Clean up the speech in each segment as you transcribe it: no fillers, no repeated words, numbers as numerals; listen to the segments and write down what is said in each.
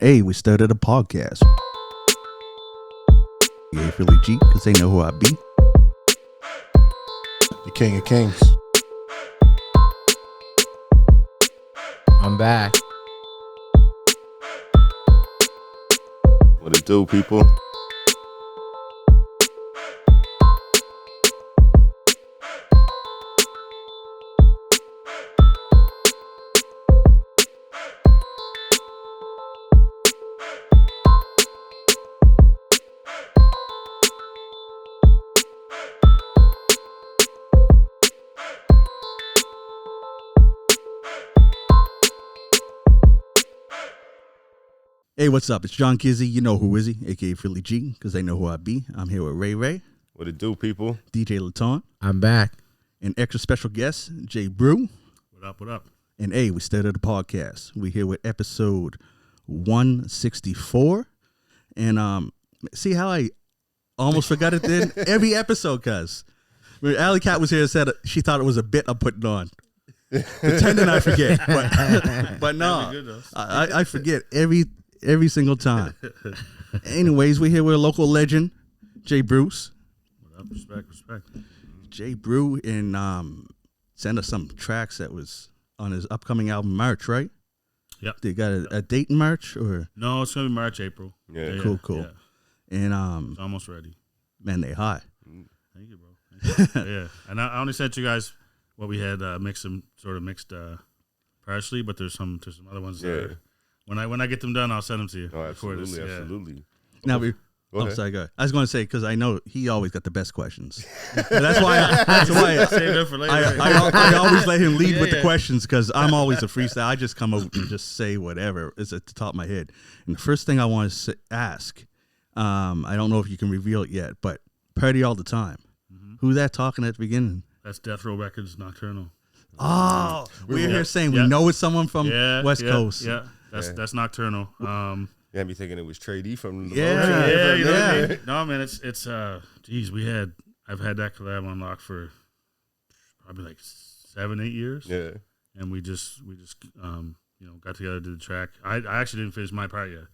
Hey, we started a podcast. Yeah, Philly G, because they know who I be. The King of Kings. I'm back. What it do, people? Hey, what's up? It's John Kizzy. You know who is he, a.k.a. Philly G, because they know who I be. I'm here with Ray, What it do, people? DJ Laton, I'm back. and extra special guest, J-Bru. What up, what up? And hey, we started a podcast. We here with episode 164. And see how I almost forgot it then? Every episode, cuz. When Alley Cat was here and said she thought it was a bit I'm putting on. Pretending I forget. But no, I forget every single time. Anyways, we're here with a local legend, J-Bru. What up? Respect. J-Bru and sent us some tracks that was on his upcoming album March, right? Yep. They got a date in March or No, it's gonna be March, April. Yeah. cool. Yeah. And It's almost ready. man, they high. Thank you, bro. Yeah, and I only sent you guys what we had mixed partially, but there's some other ones. Yeah. When I get them done, I'll send them to you. Oh, before absolutely, this, yeah. absolutely. Now we. Go ahead. Sorry, go ahead. I was going to say because I know he always got the best questions. That's why. Save it for later. I always let him lead with the Yeah. questions because I'm always a freestyle. I just come out and just say whatever is at the top of my head. And the first thing I want to ask, I don't know if you can reveal it yet, but Party All the Time. Mm-hmm. Who's that talking at the beginning? That's Death Row Records Nocturnal. Oh, we're here saying Yeah. we know it's someone from Yeah, West yeah, Coast. Yeah, that's Nocturnal. You had me thinking it was Trey D from the Yeah. You know what I Yeah. mean? No, man, it's geez, I've had that collab on lock for probably like 7-8 years. Yeah. And we just got together, did the track. I actually didn't finish my part yet.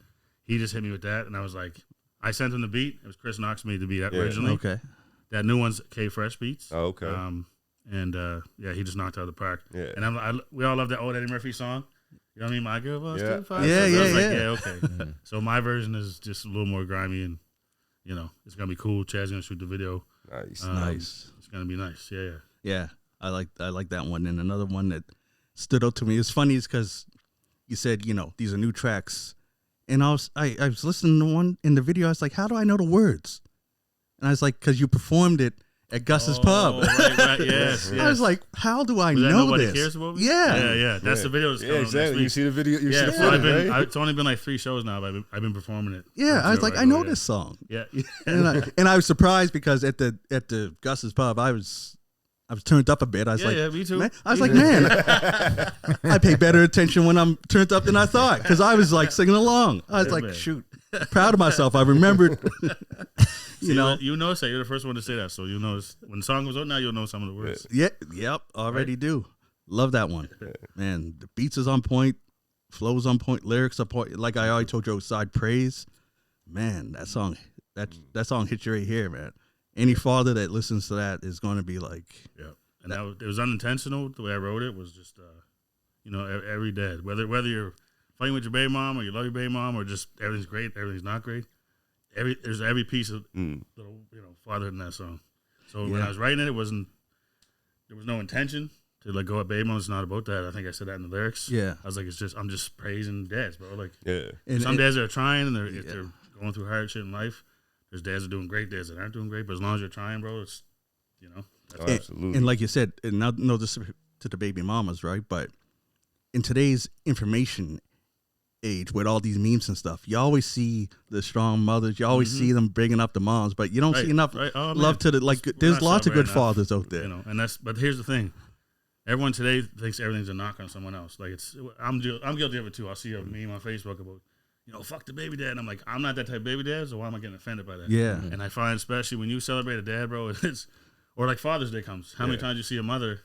He just hit me with that, and I was like, I sent him the beat. It was Chris Knox made the beat originally. Okay. That new one's K Fresh Beats. Oh, okay. He just knocked it out of the park. Yeah. And we all love that old Eddie Murphy song. You know what I mean? My girl was Yeah. 25. Yeah, So I was yeah, like, yeah. okay. So my version is just a little more grimy, and it's gonna be cool. Chad's gonna shoot the video. Nice. Nice. It's gonna be nice. Yeah. Yeah, I like that one. And another one that stood out to me. It's funny is because you said, these are new tracks. And I was listening to one in the video. I was like, how do I know the words? And I was like, because you performed it at Gus's Pub. Right. Yes. I was like, how do I Was that know Nobody this? Cares About Me? Yeah. Yeah. That's the video that's Yeah, coming out exactly. next You week. see the video? You see Yeah, the so video, right? it's only been like 3 shows now, but I've been performing it. Yeah, I was like, I know this song. Yeah. And I was surprised because at the Gus's Pub, I was turned up a bit. I was like, me too. man, I pay better attention when I'm turned up than I thought because I was like singing along. I was Yeah, like, man. shoot, proud of myself. I remembered, You notice that. You're the first one to say that, so you notice when the song goes out now, you'll know some of the words. Yep, already do. Love that one, man. The beats is on point, flows on point, lyrics on point. Like I already told you, side praise, man. That song hits you right here, man. Any father that listens to that is going to be like, Yeah, and it was unintentional. The way I wrote it was just, every dad, whether you're fighting with your baby mom or you love your baby mom or just everything's great, everything's not great. There's every piece of little, father in that song. So when I was writing it, there was no intention to like go at baby mom. It's not about that. I think I said that in the lyrics. Yeah. I was like, I'm just praising dads, bro. Like, and some dads are trying and they're going through hard shit in life. There's dads that are doing great, dads that aren't doing great, but as long as you're trying, bro, it's, that's Absolutely. And like you said, and now no this to the baby mamas, right? But in today's information age with all these memes and stuff, you always see the strong mothers. You always see them bringing up the moms, but you don't see enough love to the like. There's lots of good fathers out there, But here's the thing: everyone today thinks everything's a knock on someone else. Like I'm guilty of it too. I'll see a meme on Facebook about fuck the baby dad, and I'm like, I'm not that type of baby dad, so why am I getting offended by that? Yeah. And I find especially when you celebrate a dad, bro, or like Father's Day comes. How many times you see a mother?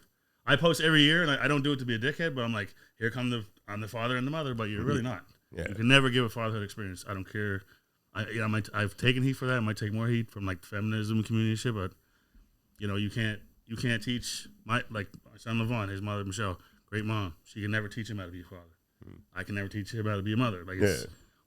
I post every year, and I don't do it to be a dickhead, but I'm like, here come I'm the father and the mother, but you're really not. Yeah. You can never give a fatherhood experience. I don't care. I've taken heat for that. I might take more heat from like the feminism community and shit, but you can't teach my son Levon, his mother Michelle, great mom. She can never teach him how to be a father. I can never teach him how to be a mother.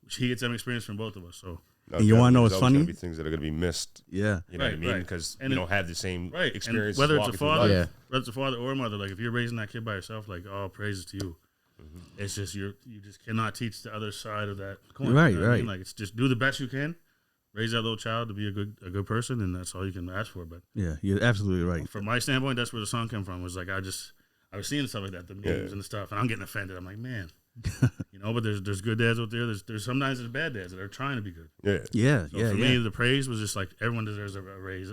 She gets some experience from both of us. So. No, and you want to know what's funny? There's going to be things that are going to be missed. Yeah. You know what I mean? Because you don't have the same experience. And whether it's a father, whether it's a father or a mother, like if you're raising that kid by yourself, like all praises to you. It's just you just cannot teach the other side of that coin. Right, you know what right. I mean? Like it's just do the best you can, raise that little child to be a good person, and that's all you can ask for. But yeah, you're absolutely right. From my standpoint, that's where the song came from. Was like I was seeing stuff like that, the memes and the stuff, and I'm getting offended. I'm like, man. But there's good dads out there. There's sometimes there's bad dads that are trying to be good. Yeah. So for me, the praise was just like everyone deserves a raise.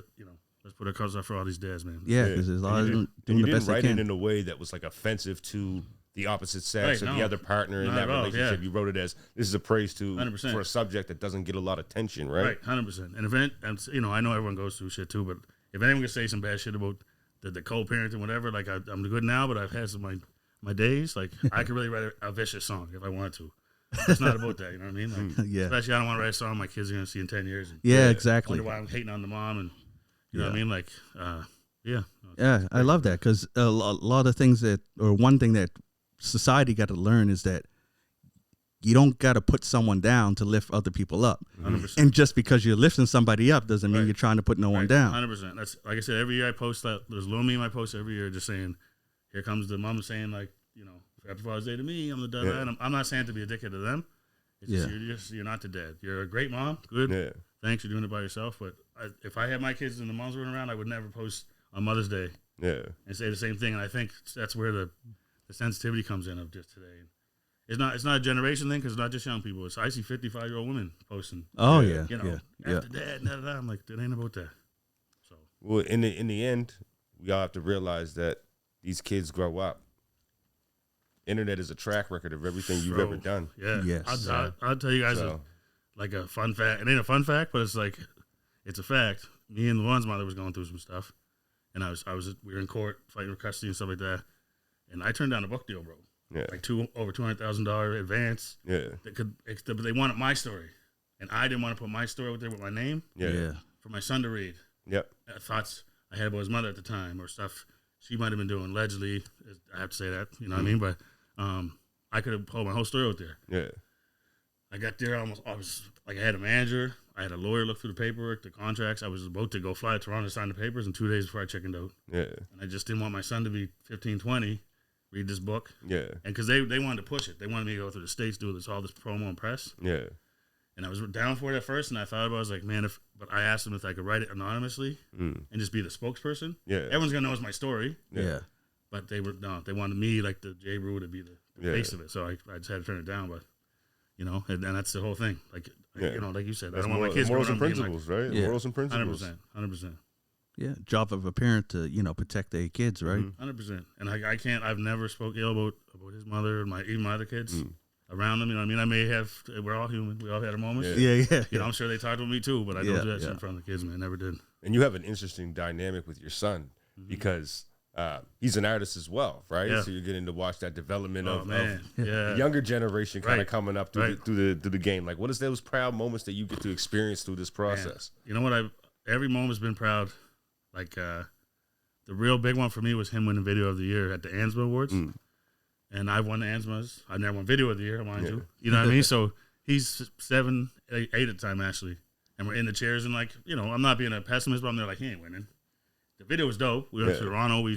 Let's put our cups up for all these dads, man. Yeah, because there's a lot of them doing you the best didn't write they can. it in a way that was like offensive to the opposite sex or the other partner in that relationship. You wrote it as this is a praise to 100%. for a subject that doesn't get a lot of attention, right? Right, 100%. And I know everyone goes through shit too, but if anyone can say some bad shit about the co-parenting, whatever, like I'm good now, but I've had some my days, like I could really write a vicious song if I wanted to. It's not about that, you know what I mean? Like, yeah. Especially I don't want to write a song my kids are going to see in 10 years. And Exactly. Wonder why I'm hating on the mom and, you know what I mean? Like, yeah. Yeah, I love that because a lot of things one thing that society got to learn is that you don't got to put someone down to lift other people up. 100%. And just because you're lifting somebody up doesn't mean you're trying to put no one down. 100%. That's like I said, every year I post that. There's a little meme I post every year just saying, here comes the mom saying, like, Happy Father's Day to me. I'm the dad. Yeah. I'm not saying to be a dickhead to them. It's just you're not the dad. You're a great mom. Good. Yeah. Thanks. You're doing it by yourself. But if I had my kids and the moms running around, I would never post on Mother's Day. Yeah. And say the same thing. And I think that's where the sensitivity comes in of just today. It's not a generation thing because it's not just young people. I see 55-year-old women posting. Oh yeah. After dad. I'm like, that ain't about that. So. Well, in the end, we all have to realize that these kids grow up. Internet is a track record of everything you've ever done. Yeah. Yes. I'll tell you guys a fun fact. It ain't a fun fact, but it's a fact. Me and Levon's mother was going through some stuff, and we were in court fighting for custody and stuff like that. And I turned down a book deal, bro. Yeah. Like over $200,000 advance. Yeah. But they wanted my story, and I didn't want to put my story out there with my name. Yeah. For my son to read. Yep. Thoughts I had about his mother at the time, or stuff she might have been doing allegedly. I have to say that, you know what I mean? But I could have pulled my whole story out there. Yeah. I got there I had a manager. I had a lawyer look through the paperwork, the contracts. I was about to go fly to Toronto to sign the papers, and 2 days before I chickened out. Yeah. And I just didn't want my son to be 15, 20, read this book. Yeah. And because they wanted to push it. They wanted me to go through the States, do all this promo and press. Yeah. And I was down for it at first, and I thought about it. I was like, man, but I asked them if I could write it anonymously and just be the spokesperson. Yeah. Everyone's going to know it's my story. Yeah. But they wanted me, like the J-Bru, to be the face of it. So I just had to turn it down. But, and that's the whole thing. Like, like you said, that's I don't want my kids morals and principles, right? Yeah. Morals and principles. 100%. Yeah. Job of a parent to, protect their kids, right? 100%. And I've never spoke ill about his mother and even my other kids. Around them, you know what I mean? We're all human. We all had our moments. Yeah. I'm sure they talked with me too, but I don't do that shit in front of the kids, man. Never did. And you have an interesting dynamic with your son because he's an artist as well, right? Yeah. So you're getting to watch that development of the younger generation kind of coming up through the game. Like, what is those proud moments that you get to experience through this process? Man. You know what? Every moment's been proud. Like, the real big one for me was him winning Video of the Year at the ANSMA Awards. And I won the ANSMAs. I never won Video of the Year, mind you. You know what I mean? So he's 7, 8 at the time, actually. And we're in the chairs, and I'm not being a pessimist, but I'm there like, he ain't winning. The video was dope. We went to Toronto. We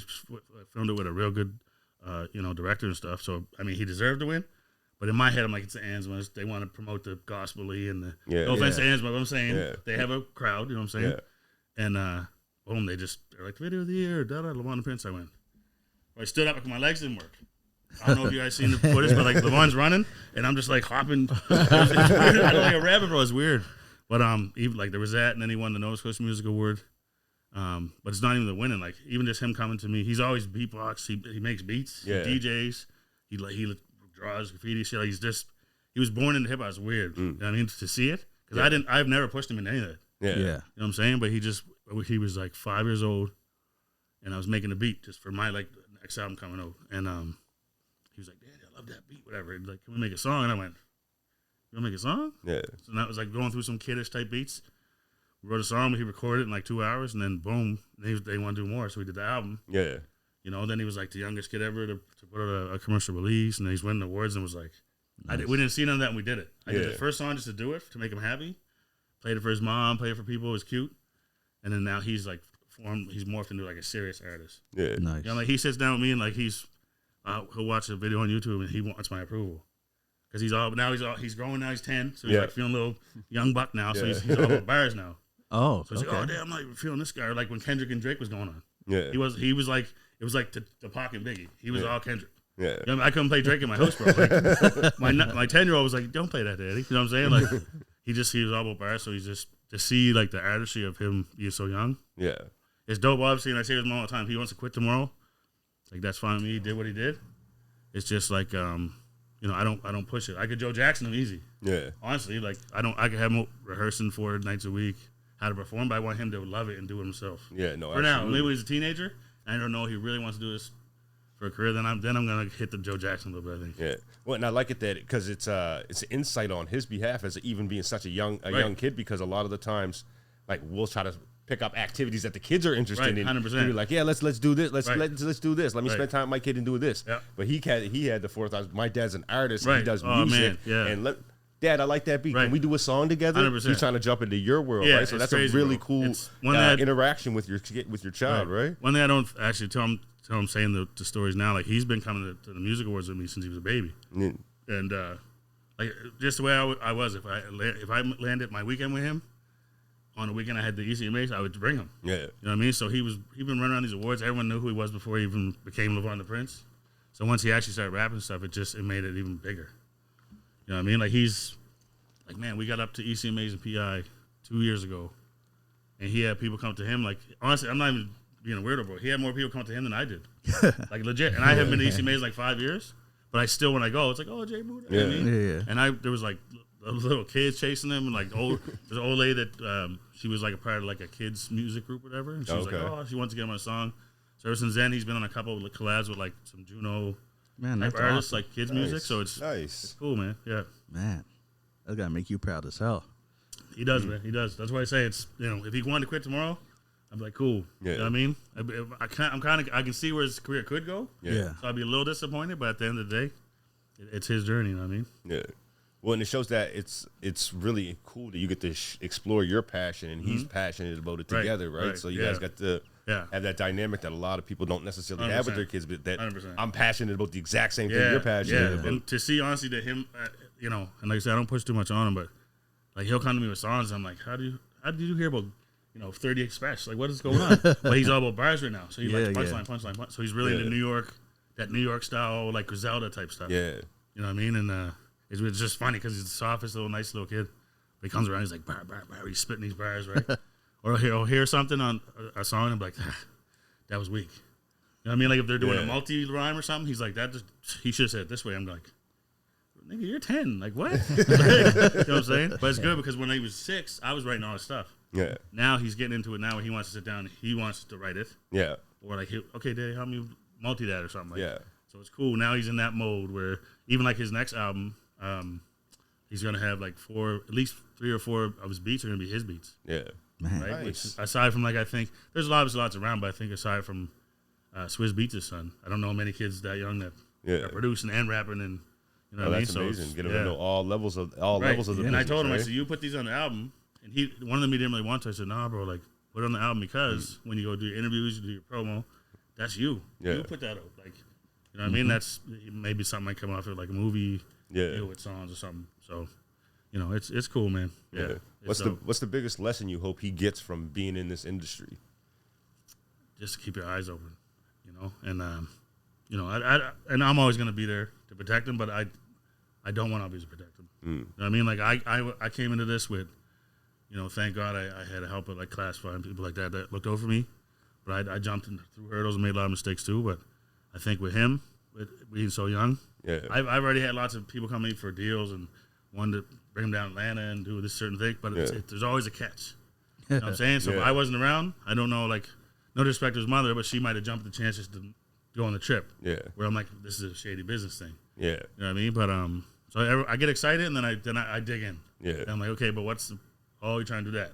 filmed it with a real good, director and stuff. So, I mean, he deserved to win. But in my head, I'm like, it's the ANSMAs. They want to promote the gospel-y and the... no offense to ANSMA, but I'm saying they have a crowd, you know what I'm saying? Yeah. And, boom, they're like, Video of the Year, Levon Prince. I went. I stood up because my legs didn't work. I don't know if you guys seen the footage, but like Levon's running, and I'm just like hopping. It's weird. I look like a rabbit, bro. It's weird. But even like there was that, and then he won the Nova Scotia Music Award. But it's not even the winning. Like even just him coming to me, he's always beatbox. He makes beats. He DJs. He draws graffiti shit. Like he was born into hip hop. It's weird. You know what I mean, to see it because I've never pushed him in any of that. Yeah. You know what I'm saying? But he was like 5 years old, and I was making a beat just for my next album coming out, and he was like, Daddy, I love that beat, whatever. He's like, can we make a song? And I went, you want to make a song? Yeah. So that was like going through some kiddish type beats. We wrote a song, he recorded it in like 2 hours, and then boom, they want to do more. So we did the album. Yeah. You know, then he was like the youngest kid ever to put out a commercial release, and then he's winning awards and was like, nice. We didn't see none of that and we did it. I did the first song just to do it, to make him happy. Played it for his mom, played it for people, it was cute. And then now he's like, he's morphed into like a serious artist. Yeah. Nice. You know, like he sits down with me and like he'll watch a video on YouTube and he wants my approval. Because he's growing now, he's 10, so he's like feeling a little young buck now, so he's all about bars now. Oh, so he's like, oh damn, I'm not even feeling this guy. Or like when Kendrick and Drake was going on. Yeah. He was like, it was like the Pac and Biggie. He was all Kendrick. Yeah. You know, I mean, I couldn't play Drake in my house, bro. Like, my 10-year-old was like, don't play that, Daddy. You know what I'm saying? Like, he was all about bars, so he's just, to see like the artistry of him being so young. Yeah. It's dope, obviously, and I say to him all the time, if he wants to quit tomorrow, like that's fine with me. He did what he did. It's just like, you know, I don't push it. I could Joe Jackson him easy. Yeah. Honestly, like I could have him rehearsing 4 nights a week how to perform, but I want him to love it and do it himself. Yeah, no. For now, maybe when he's a teenager, I don't know if he really wants to do this for a career. Then I'm gonna hit the Joe Jackson a little bit, I think. Yeah. Well, and I like it that because it's an insight on his behalf as even being such a young kid, because a lot of the times, like we'll try to pick up activities that the kids are interested in. 100%. Be like, yeah, let's do this. Let's do this. Let me spend time with my kid and do this. Yeah. But he had the forethought. My dad's an artist. Right. He does Oh, music. man. Yeah. And Dad, I like that beat. Right. Can we do a song together? 100%. He's trying to jump into your world, Yeah, right? So it's that's crazy, a really bro. cool It's one that- interaction with your child, right? One thing I don't actually tell him saying the stories now, like he's been coming to the music awards with me since he was a baby, and like just the way I was. If I landed my weekend with him, on the weekend I had the ECMAs, I would bring him. Yeah, you know what I mean. So he'd been running around these awards. Everyone knew who he was before he even became LeVon the Prince. So once he actually started rapping stuff, it made it even bigger. You know what I mean? Like he's like, man, we got up to ECMAs and PI 2 years ago, and he had people come to him. Like honestly, I'm not even being a weirdo, bro. He had more people come to him than I did, like legit. And I haven't been to ECMAs like 5 years, but I still, when I go, it's like, oh, J-Bru. You know what I mean? And there was like little kids chasing them, and like there's an old lady that she was like a part of like a kids music group or whatever, and she was like, oh, she wants to get on a song. So ever since then, he's been on a couple of collabs with like some Juno type artists, like kids music. So it's cool, man. Yeah, man, that's gotta make you proud as hell. He does, man. He does. That's why I say it's, you know, if he wanted to quit tomorrow, I'm like, cool. Yeah. You know what I mean? I can see where his career could go. Yeah. So I'd be a little disappointed, but at the end of the day, it's his journey. You know what I mean? Yeah. Well, and it shows that it's really cool that you get to explore your passion, and he's passionate about it together, right? So you guys got to have that dynamic that a lot of people don't necessarily have with their kids, but that 100%. I'm passionate about the exact same thing you're passionate about. And to see, honestly, that him, you know, and like I said, I don't push too much on him, but like he'll come to me with songs, and I'm like, how did you hear about, you know, 30 Express? Like, what is going on? But he's all about bars right now, so he likes punchline. So he's really into New York, that New York style, like Griselda type stuff. Yeah. You know what I mean? And it's just funny because he's the softest little, nice little kid. But he comes around, he's like, bar, bar, bar. He's spitting these bars, right? Or he'll hear something on a song and be like, that was weak. You know what I mean? Like if they're doing a multi-rhyme or something, he's like, he should have said it this way. I'm like, nigga, you're 10. Like, what? You know what I'm saying? But it's good because when he was 6, I was writing all his stuff. Yeah. Now he's getting into it now where he wants to sit down. He wants to write it. Yeah. Or like, okay, Daddy, help me multi that or something. Like, yeah. So it's cool. Now he's in that mode where even like his next album, he's gonna have like at least 3 or 4 of his beats are gonna be his beats. Yeah, man. Right? Nice. Which, aside from like, I think there's lots around, but I think aside from Swizz Beats' son, I don't know many kids that young that are producing and rapping, and you know what I mean. That's amazing. So get him to know all levels of the business. And I told him, I said, you put these on the album, and one of them he didn't really want to. I said, nah, bro, like put it on the album because when you go do your interviews, you do your promo, that's you. Yeah. You put that out, like. You know what I mean? That's maybe something might come off of like a movie, with songs or something. So, you know, it's cool, man. Yeah. What's the biggest lesson you hope he gets from being in this industry? Just to keep your eyes open, you know, and you know, and I'm always gonna be there to protect him, but I don't want to always protect him. You know what I mean? Like I came into this with, you know, thank God I had help with like Class 5 and people like that looked over me, but I jumped through hurdles and made a lot of mistakes too, but. I think with him, with being so young, I've already had lots of people come to me for deals and wanted to bring him down to Atlanta and do this certain thing, but there's always a catch. You know what I'm saying? So if I wasn't around, I don't know, like, no disrespect to his mother, but she might have jumped the chances to go on the trip. Yeah. Where I'm like, this is a shady business thing. Yeah. You know what I mean? But So I get excited, and then I dig in. Yeah. And I'm like, okay, but you're trying to do that.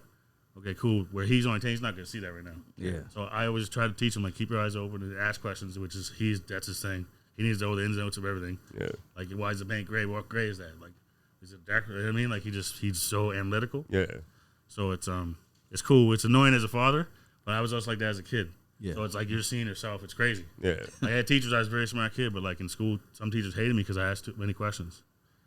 Okay, cool. Where he's on 10, he's not going to see that right now. Yeah. So I always try to teach him, like, keep your eyes open and ask questions, which is that's his thing. He needs to know the ins and outs of everything. Yeah. Like, why is the paint gray? What gray is that? Like, is it dark? You know what I mean? Like, he's so analytical. Yeah. So it's cool. It's annoying as a father, but I was also like that as a kid. Yeah. So it's like you're seeing yourself. It's crazy. Yeah. I had teachers. I was a very smart kid, but like in school, some teachers hated me because I asked too many questions.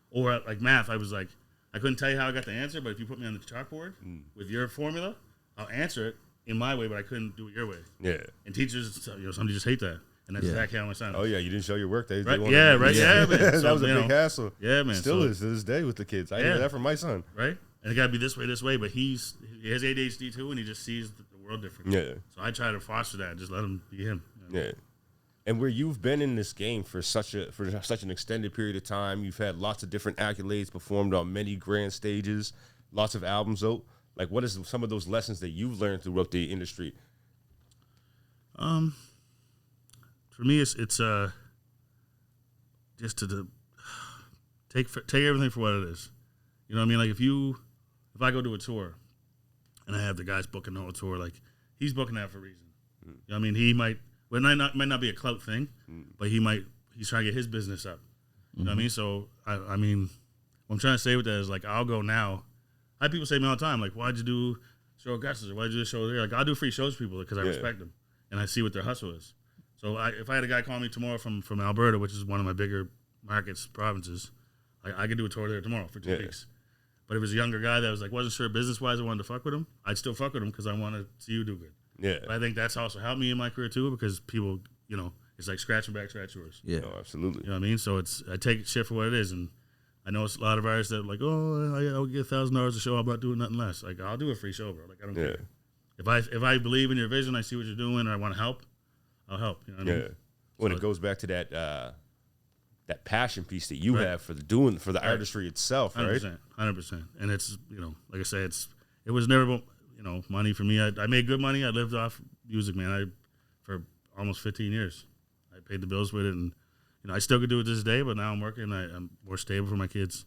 Or like math, I was like, I couldn't tell you how I got the answer, but if you put me on the chalkboard with your formula, I'll answer it in my way, but I couldn't do it your way. Yeah. And teachers, some teachers hate that, and that's exactly how my son. Oh yeah, you didn't show your work. They right? wanted Yeah, right. Yeah, man. that So, was a big hassle. Yeah, man. Still is to this day with the kids. I hear that from my son. Right. And it got to be this way, but he has ADHD too, and he just sees the world different. Yeah. So I try to foster that, just let him be him. You know? Yeah. And where you've been in this game for such an extended period of time, you've had lots of different accolades, performed on many grand stages, lots of albums out. Like, what is some of those lessons that you've learned throughout the industry? For me, it's just to take everything for what it is. You know what I mean? Like if I go to a tour and I have the guys booking the whole tour, like he's booking that for a reason. You know what I mean? He might not be a clout thing, but he's trying to get his business up. You know what I mean? So I mean, what I'm trying to say with that is like I'll go now. I have people say to me all the time, like, why'd you do show Augustus or why'd you do a show there? Like I'll do free shows for people because I respect them and I see what their hustle is. So if I had a guy call me tomorrow from Alberta, which is one of my bigger markets, provinces, I could do a tour there tomorrow for 2 weeks. But if it was a younger guy that was like wasn't sure business wise, I wanted to fuck with him, I'd still fuck with him because I want to see you do good. Yeah, but I think that's also helped me in my career too because people, it's like scratch your back, scratch yours. Yeah, no, absolutely. You know what I mean? So I take shit for what it is, and I know it's a lot of artists that are like, oh, I'll get $1,000 a show. I'm not doing nothing less. Like I'll do a free show, bro. Like I don't care. If I believe in your vision, I see what you're doing, or I want to help, I'll help. You know what I mean? When it goes back to that passion piece that you have for the artistry itself, right? 100%. And it's like I say, it was never money for me. I made good money. I lived off music, man. For almost 15 years, I paid the bills with it, and I still could do it this day. But now I'm working. I'm more stable for my kids,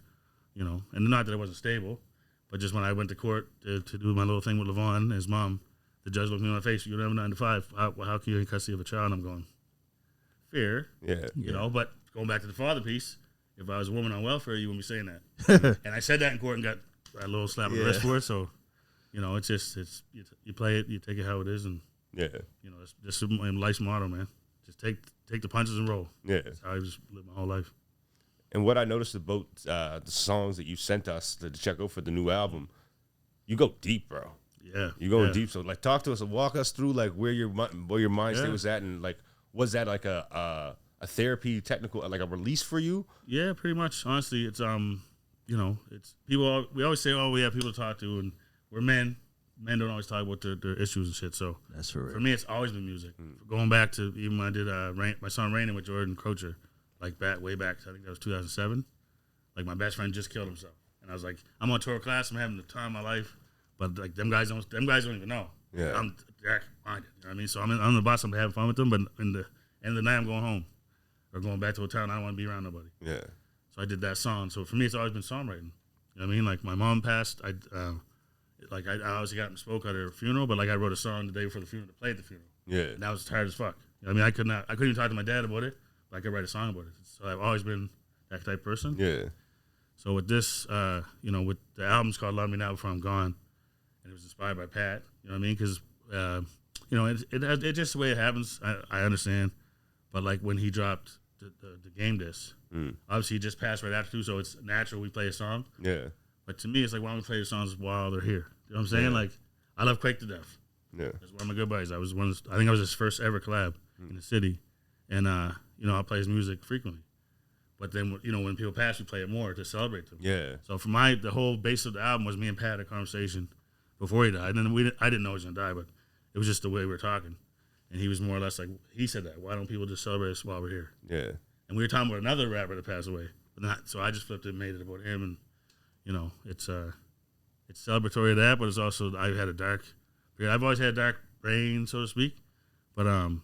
and not that I wasn't stable, but just when I went to court to do my little thing with Levon, his mom, the judge looked me in my face. You don't have a 9 to 5. How can you in custody of a child? And I'm going, fair, But going back to the father piece, if I was a woman on welfare, you wouldn't be saying that. And I said that in court and got a little slap on the wrist for it. So, it's you play it, you take it how it is, and it's just my life's motto, man. Just take the punches and roll. Yeah, that's how I just lived my whole life. And what I noticed about the songs that you sent us to check out for the new album, you go deep, bro. Yeah, you go deep. So like, talk to us and walk us through like where your mind state was at, and like, was that like a therapy technical, like a release for you? Yeah, pretty much. Honestly, it's it's people. We always say, oh, we have people to talk to, and we're men. Men don't always talk about their issues and shit. So that's for real. For me, it's always been music. Going back to even when I did my song "Raining" with Jordan Crocher, like way back. I think that was 2007. Like my best friend just killed himself, and I was like, I'm on tour with class. I'm having the time of my life, but like them guys don't even know. Yeah, I'm minded. You know what I mean? So I'm on the bus. I'm having fun with them, but in the end of the night, I'm going home or going back to a town. I don't want to be around nobody. Yeah. So I did that song. So for me, it's always been songwriting. You know what I mean? Like my mom passed. I obviously got and spoke at her funeral, but like I wrote a song the day before the funeral to play at the funeral. Yeah. And that was tired as fuck. You know what I mean? I couldn't even talk to my dad about it, but I could write a song about it. So I've always been that type of person. Yeah. So with this, with the album's called Love Me Now Before I'm Gone, and it was inspired by Pat. You know what I mean? Because, it's just the way it happens. I understand. But like when he dropped the game disc, obviously he just passed right after too, so it's natural we play a song. Yeah. But to me, it's like, why don't we play the songs while they're here? You know what I'm saying? Like, I love Quake to death. Yeah. That's one of my good buddies. I think I was his first ever collab in the city. And, I play his music frequently. But then, when people pass, we play it more to celebrate them. Yeah. So for the whole base of the album was me and Pat had a conversation before he died. And then I didn't know he was going to die, but it was just the way we were talking. And he was more or less like, he said that, why don't people just celebrate us while we're here? Yeah. And we were talking about another rapper that passed away. So I just flipped it and made it about him. And, it's celebratory of that, but it's also, I've had a dark period. I've always had dark brain, so to speak. But, when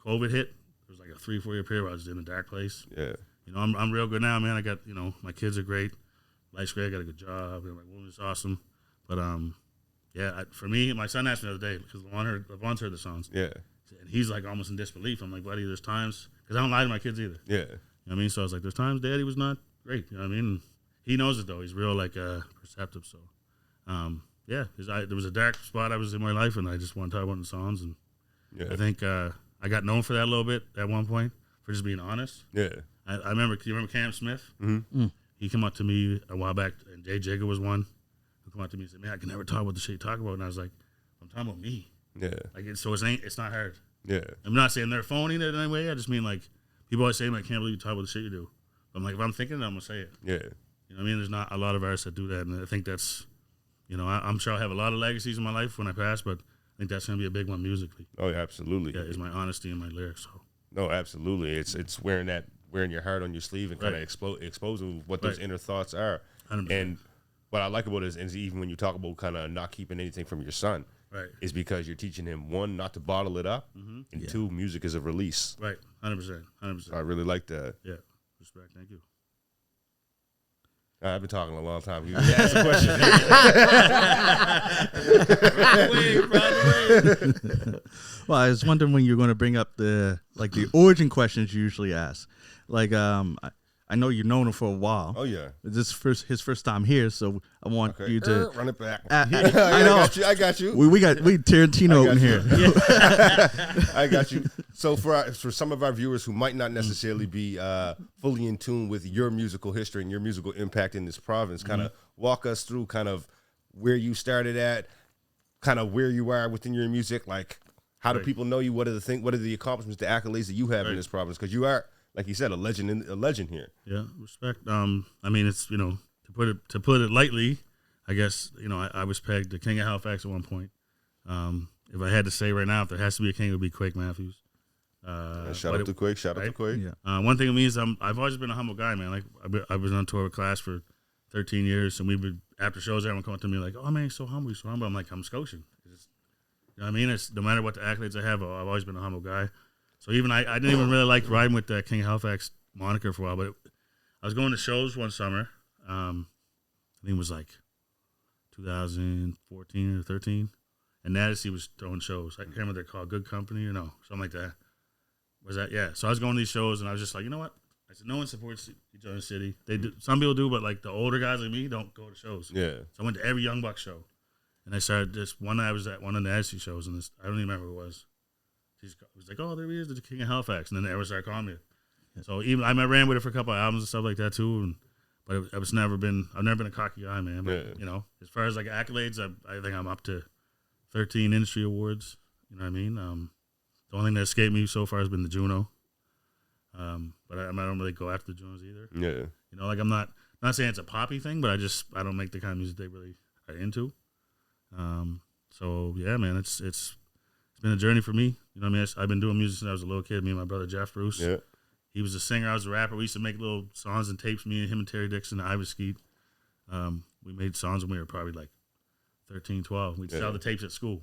COVID hit, it was like a 3-4 year period where I was in a dark place. Yeah. I'm real good now, man. I got, my kids are great. Life's great. I got a good job. And my woman's awesome. But, for me, my son asked me the other day, because Levon's heard the songs. Yeah. And he's like almost in disbelief. I'm like, buddy, there's times, because I don't lie to my kids either. Yeah. You know what I mean? So I was like, there's times Daddy was not great. You know what I mean? And he knows it, though. He's real, perceptive. So, there was a dark spot I was in my life, and I just wanted to talk about the songs. And I think I got known for that a little bit at one point, for just being honest. Yeah. I remember, you remember Cam Smith? Mm-hmm. He came up to me a while back, and Jay Jigga was one who came up to me and said, man, I can never talk about the shit you talk about. And I was like, I'm talking about me. Yeah. It's not hard. Yeah. I'm not saying they're phoning it in any way. I just mean, people always say, I can't believe you talk about the shit you do. But I'm like, if I'm thinking it, I'm going to say it. Yeah. You know what I mean? There's not a lot of artists that do that. And I think that's, I'm sure I'll have a lot of legacies in my life when I pass, but I think that's going to be a big one musically. Oh, yeah, absolutely. Yeah, is my honesty in my lyrics. So. No, absolutely. It's wearing your heart on your sleeve and kind of exposing what those inner thoughts are. 100%. And what I like about it is even when you talk about kind of not keeping anything from your son, is because you're teaching him, one, not to bottle it up, and two, music is a release. Right, 100%. I really like that. Yeah, respect. Thank you. I've been talking a long time. You ask a question. Well, I was wondering when you're going to bring up the origin questions you usually ask. I know you've known him for a while. Oh yeah, this is his first time here, so I want you to run it back. I know. I got you. We Tarantino in here. I got you. So for some of our viewers who might not necessarily be fully in tune with your musical history and your musical impact in this province, kind of walk us through kind of where you started at, kind of where you are within your music, like how do people know you? What are the accomplishments, the accolades that you have in this province? Because you are, like you said, a legend here. Yeah, respect. I mean, it's to put it lightly, I guess I was pegged the King of Halifax at one point. If I had to say right now, if there has to be a king, it would be Quake Matthews. Shout out to Quake. Shout out to Quake. Yeah. One thing with me is I've always been a humble guy, man. Like I was on tour with Class for 13 years, and we would after shows, everyone come up to me like, "Oh man, you're so humble, you're so humble." I'm like, I'm Scotian. You know what I mean? It's no matter what the accolades I have, I've always been a humble guy. So even I didn't even really like riding with the King of Halifax moniker for a while, but I was going to shows one summer. I think it was like 2014 or 13, and Natty was throwing shows. I can't remember what they're called, Good Company or no, something like that. Was that? Yeah. So I was going to these shows, and I was just like, you know what? I said, no one supports each other in the city. They do. Some people do, but like the older guys like me don't go to shows. Yeah. So I went to every Young Buck show, and I started this one night. I was at one of the Natty shows, and I don't even remember who it was. He was like, "Oh, there he is, the King of Halifax," and then everyone started calling me. Yeah. So even I ran with it for a couple of albums and stuff like that too. But I've never been a cocky guy, man. But, as far as like accolades, I think I'm up to 13 industry awards. You know what I mean? The only thing that escaped me so far has been the Juno. But I don't really go after the Junos either. Yeah. Like I'm not saying it's a poppy thing, but I don't make the kind of music they really are into. So yeah, man, it's been a journey for me. You know what I mean? I've been doing music since I was a little kid. Me and my brother Jeff Bruce. Yeah. He was a singer. I was a rapper. We used to make little songs and tapes. Me and him and Terry Dixon, Ivy Skeet. We made songs when we were probably like 13, 12. We'd sell the tapes at school.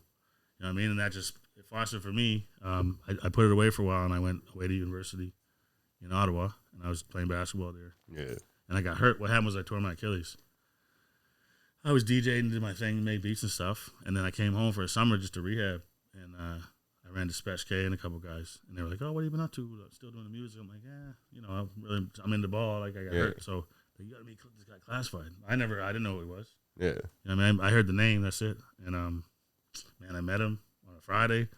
You know what I mean? And that just it fostered for me. I put it away for a while, and I went away to university in Ottawa, and I was playing basketball there. Yeah. And I got hurt. What happened was I tore my Achilles. I was DJing, did my thing, made beats and stuff, and then I came home for a summer just to rehab, and I ran to Special K and a couple guys, and they were like, "Oh, what have you been up to? Still doing the music?" I'm like, "Yeah, I'm in the ball. Like I got hurt, so you got to be this guy classified." I didn't know who he was. Yeah, you know what I mean, I heard the name. That's it. And man, I met him on a Friday.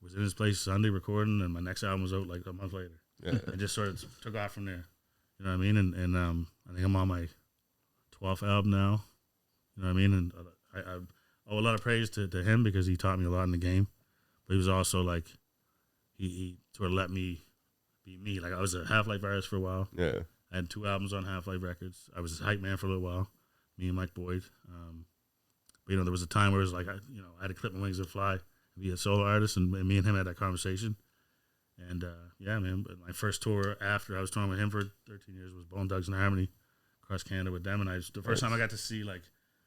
Was in his place Sunday recording, and my next album was out like a month later. Yeah, and just sort of took off from there. You know what I mean? And I think I'm on my 12th album now. You know what I mean? And I owe a lot of praise to him because he taught me a lot in the game. But he was also like, he sort of let me be me. Like I was a Half-Life artist for a while. Yeah. I had 2 albums on Half-Life Records. I was his hype man for a little while, me and Mike Boyd. But, there was a time where it was like, I had to clip my wings and fly and be a solo artist, and me and him had that conversation. And, yeah, man, but my first tour after I was touring with him for 13 years was Bone Thugs and Harmony across Canada with them. And the first time I got to see, like,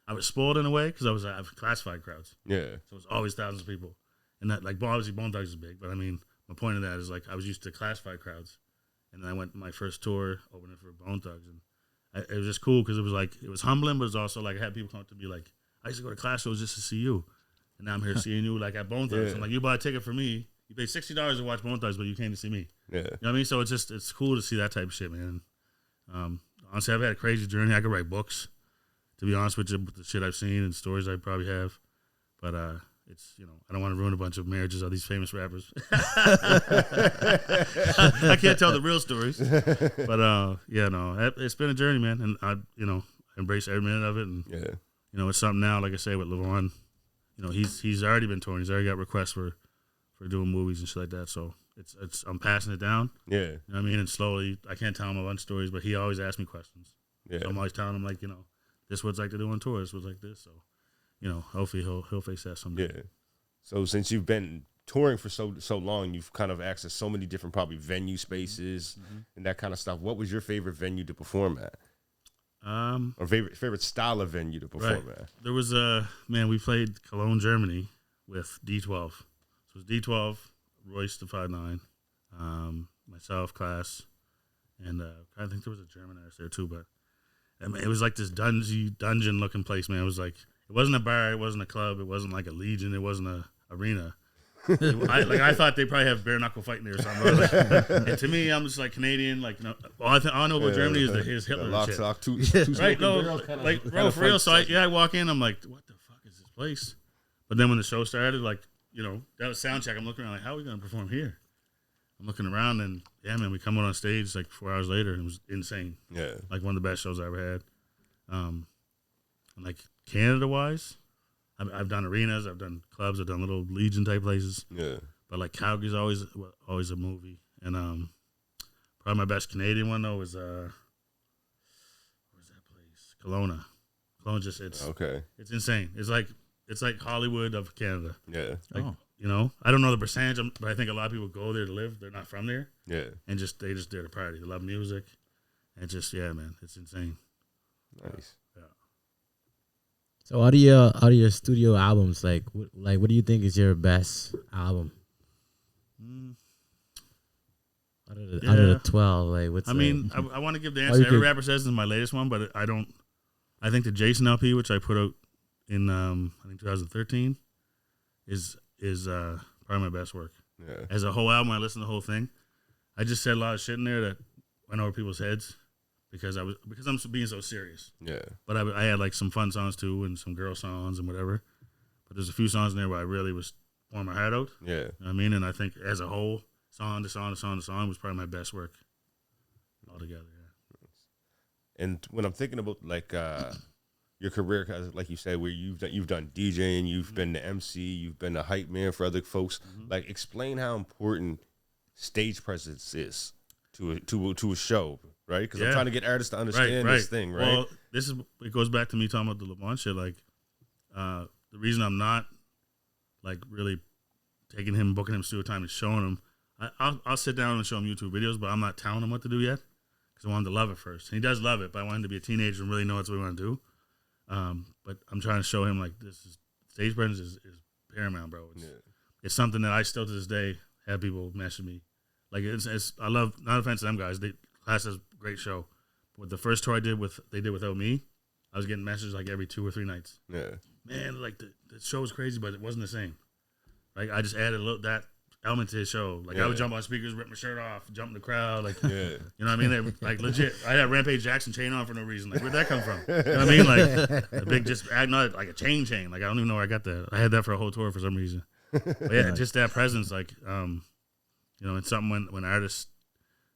I was spoiled in a way because I have classified crowds. Yeah. So it was always thousands of people. And that, like, obviously Bone Thugs is big, but I mean, my point of that is, like, I was used to classified crowds. and then I went my first tour opening for Bone Thugs, and it was just cool because it was humbling, but it was also like I had people come up to me like, I used to go to class shows just to see you, and now I'm here seeing you like at Bone Thugs. I'm like, you bought a ticket for me, you paid $60 to watch Bone Thugs, but you came to see me. Yeah, you know what I mean? So it's cool to see that type of shit, man. Honestly, I've had a crazy journey. I could write books, to be honest with you, with the shit I've seen and stories I probably have, but it's, I don't want to ruin a bunch of marriages of these famous rappers. I can't tell the real stories, but it's been a journey, man, and I embrace every minute of it, and it's something now. Like I say with LeVon, he's already been touring. He's already got requests for doing movies and shit like that. So it's I'm passing it down. Yeah, you know what I mean, and slowly I can't tell him a bunch of stories, but he always asks me questions. Yeah, so I'm always telling him like, this is what it's like to do on tour. This was like this. So. Hopefully he'll face that someday. Yeah. So since you've been touring for so long, you've kind of accessed so many different probably venue spaces and that kind of stuff. What was your favorite venue to perform at? Or favorite style of venue to perform at? There was we played Cologne, Germany with D12. So it was D12, Royce the 5'9", myself, Class, and I think there was a German artist there too. But it was like this dungeon looking place, man. It was like. It wasn't a bar. It wasn't a club. It wasn't like a Legion. It wasn't a arena. I thought they probably have bare knuckle fighting there or something. And to me, I'm just like Canadian. Like, all I know about Germany is Hitler. Lock, and stock, two right? No, like, bro, for real. So I walk in. I'm like, what the fuck is this place? But then when the show started, like, that was sound check. I'm looking around like, how are we gonna perform here? I'm looking around, and yeah, man, we come out on stage like 4 hours later, and it was insane. Yeah, like one of the best shows I ever had. And like. Canada-wise, I've done arenas, I've done clubs, I've done little Legion type places. Yeah, but like Calgary's always a movie, and probably my best Canadian one though is where's that place? Kelowna. It's insane. It's like Hollywood of Canada. Yeah, like, I don't know the percentage, but I think a lot of people go there to live. They're not from there. Yeah, and they just there to party. They love music, and man, it's insane. Nice. So out of your studio albums, what do you think is your best album? Out of the 12, what's? I want to give the answer every rapper says is my latest one, but I don't. I think the Jason LP, which I put out in I think 2013, is probably my best work. Yeah. As a whole album, I listened to the whole thing. I just said a lot of shit in there that went over people's heads. Because I'm being so serious. Yeah. But I had like some fun songs too and some girl songs and whatever. But there's a few songs in there where I really was pouring my heart out. Yeah. You know what I mean? And I think as a whole, song to song was probably my best work altogether. Yeah. And when I'm thinking about like your career, like you said, where you've done DJing, you've been the MC, you've been the hype man for other folks. Like explain how important stage presence is to a show. Right, because I'm trying to get artists to understand this thing, right? Well, it goes back to me talking about the LeVon shit. Like, the reason I'm not like really booking him studio time and showing him, I'll sit down and show him YouTube videos, but I'm not telling him what to do yet because I want him to love it first. And he does love it, but I want him to be a teenager and really know that's what we want to do. But I'm trying to show him like stage presence is paramount, bro. It's something that I still to this day have people message me. Like I love, not offense to them guys. Class has a great show. But the first tour they did without me, I was getting messages like every 2 or 3 nights. Yeah. Man, like the show was crazy, but it wasn't the same. Like I just added that element to his show. Like I would jump on speakers, rip my shirt off, jump in the crowd. Like, you know what I mean? Like legit. I had Rampage Jackson chain on for no reason. Like where'd that come from? You know what I mean? Like a big not like a chain. Like I don't even know where I got that. I had that for a whole tour for some reason. But yeah, just that presence. Like, it's something when artists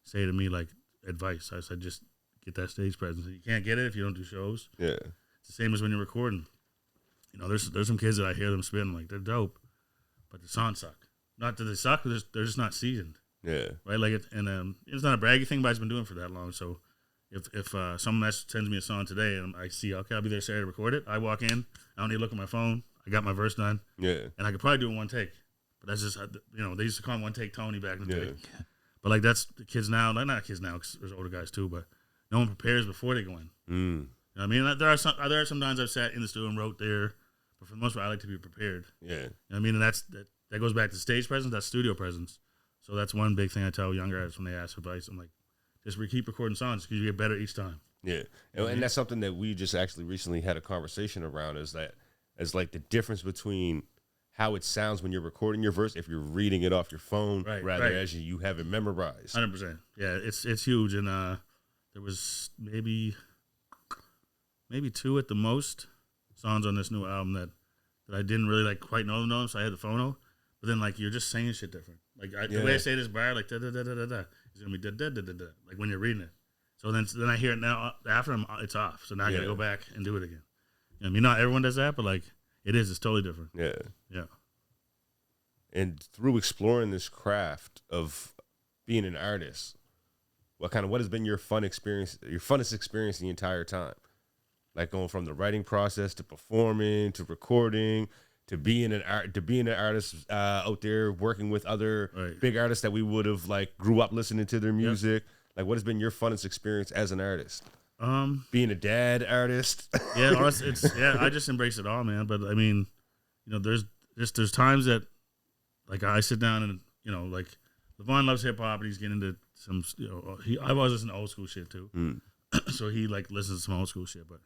say to me like, advice. I said, just get that stage presence. You can't get it if you don't do shows. Yeah. It's the same as when you're recording. There's some kids that I hear them spitting like they're dope, but the songs suck. Not that they suck, but they're just not seasoned. Yeah. Right. Like it's not a braggy thing, but I've been doing it for that long. So if someone sends me a song today and I see, okay, I'll be there Saturday to record it. I walk in, I don't need to look at my phone. I got my verse done. Yeah. And I could probably do it in one take, but that's just they used to call him One Take Tony back in the day. But like that's the kids now, like not kids now, because there's older guys too. But no one prepares before they go in. You know what I mean? There are some times I've sat in the studio and wrote there, but for the most part, I like to be prepared. Yeah, you know what I mean, and that goes back to stage presence, that's studio presence. So that's one big thing I tell younger artists when they ask advice. I'm like, just keep recording songs because you get better each time. Yeah, and that's something that we just actually recently had a conversation around. Is like the difference between how it sounds when you're recording your verse if you're reading it off your phone rather as you have it memorized. 100%. Yeah, it's huge. And there was maybe 2 at the most songs on this new album that I didn't really like quite know them, so I had the phono. But then like you're just saying shit different. Like the way I say this bar, like da da da da da da, it's gonna be da da da da da, like when you're reading it. So then I hear it now after it's off. So now I gotta go back and do it again. You know, I mean, not everyone does that, but like it's totally different. Yeah. Yeah. And through exploring this craft of being an artist, what has been your funnest experience the entire time? Like going from the writing process to performing to recording to being an artist out there working with other big artists that we would have like grew up listening to their music. Yep. Like, what has been your funnest experience as an artist? Being a dad artist. Yeah, I just embrace it all, man. But I mean, you know, there's times that like I sit down and, you know, like Levon loves hip hop and he's getting into some, you know, I've always listened to old school shit too. So he like listens to some old school shit, but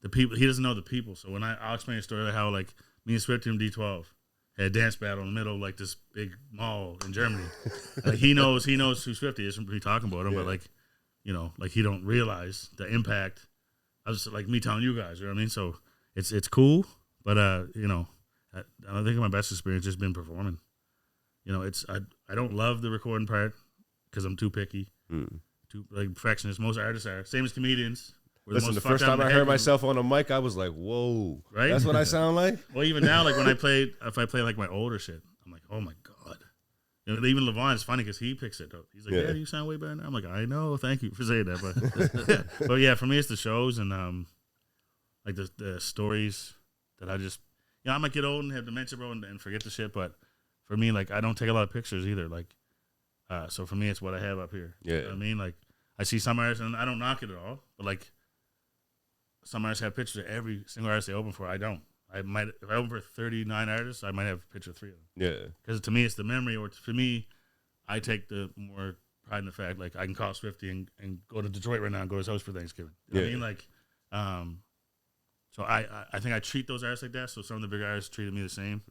the people, he doesn't know the people. So when I'll explain a story like how like me and Swifty from D12 had a dance battle in the middle of like this big mall in Germany. Like he knows who Swifty is from me talking about him, but like, you know, like he don't realize the impact. I was like me telling you guys, you know what I mean? So it's cool, but you know, I think my best experience has just been performing. You know, I don't love the recording part because I'm too picky, too like perfectionist. Most artists are same as comedians. Listen, the first time I heard myself on a mic, I was like, "Whoa, right? That's what I sound like." Well, even now, like if I play like my older shit, I'm like, "Oh my god!" You know, even Levon is funny because he picks it up. He's like, "Yeah, you sound way better now." I'm like, "I know, thank you for saying that." But yeah, for me, it's the shows and like the stories that I just, you know, I might get old and have dementia, bro, and forget the shit. But for me, like I don't take a lot of pictures either. Like, so for me, it's what I have up here. Yeah, you know what I mean, like I see some artists and I don't knock it at all, but like. Some artists have pictures of every single artist they open for. I don't. If I open for 39 artists, I might have a picture of 3 of them. Yeah. Because to me, it's the memory, or for me, I take the more pride in the fact, like, I can call Swifty and go to Detroit right now and go to his house for Thanksgiving. You know what I mean? Like, so I think I treat those artists like that, so some of the big artists treated me the same.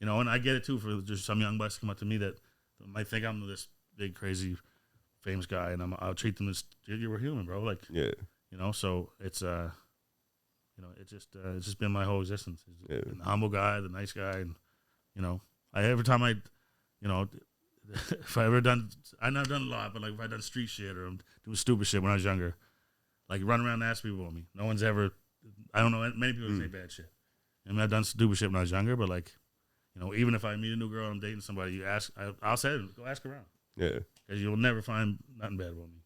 You know, and I get it, too, for just some young bucks come up to me that might think I'm this big, crazy, famous guy, and I'll treat them as, you were human, bro. Like, you know, so it's, you know, it's just been my whole existence. Been the humble guy, the nice guy, and you know, every time you know, if I ever done, I've not done a lot, but like if I done street shit or I'm doing stupid shit when I was younger, like run around and ask people about me. No one's ever, I don't know, many people say bad shit. I mean, I've done stupid shit when I was younger, but like, you know, even if I meet a new girl and I'm dating somebody, you ask, I'll say, go ask around. Yeah, because you'll never find nothing bad about me.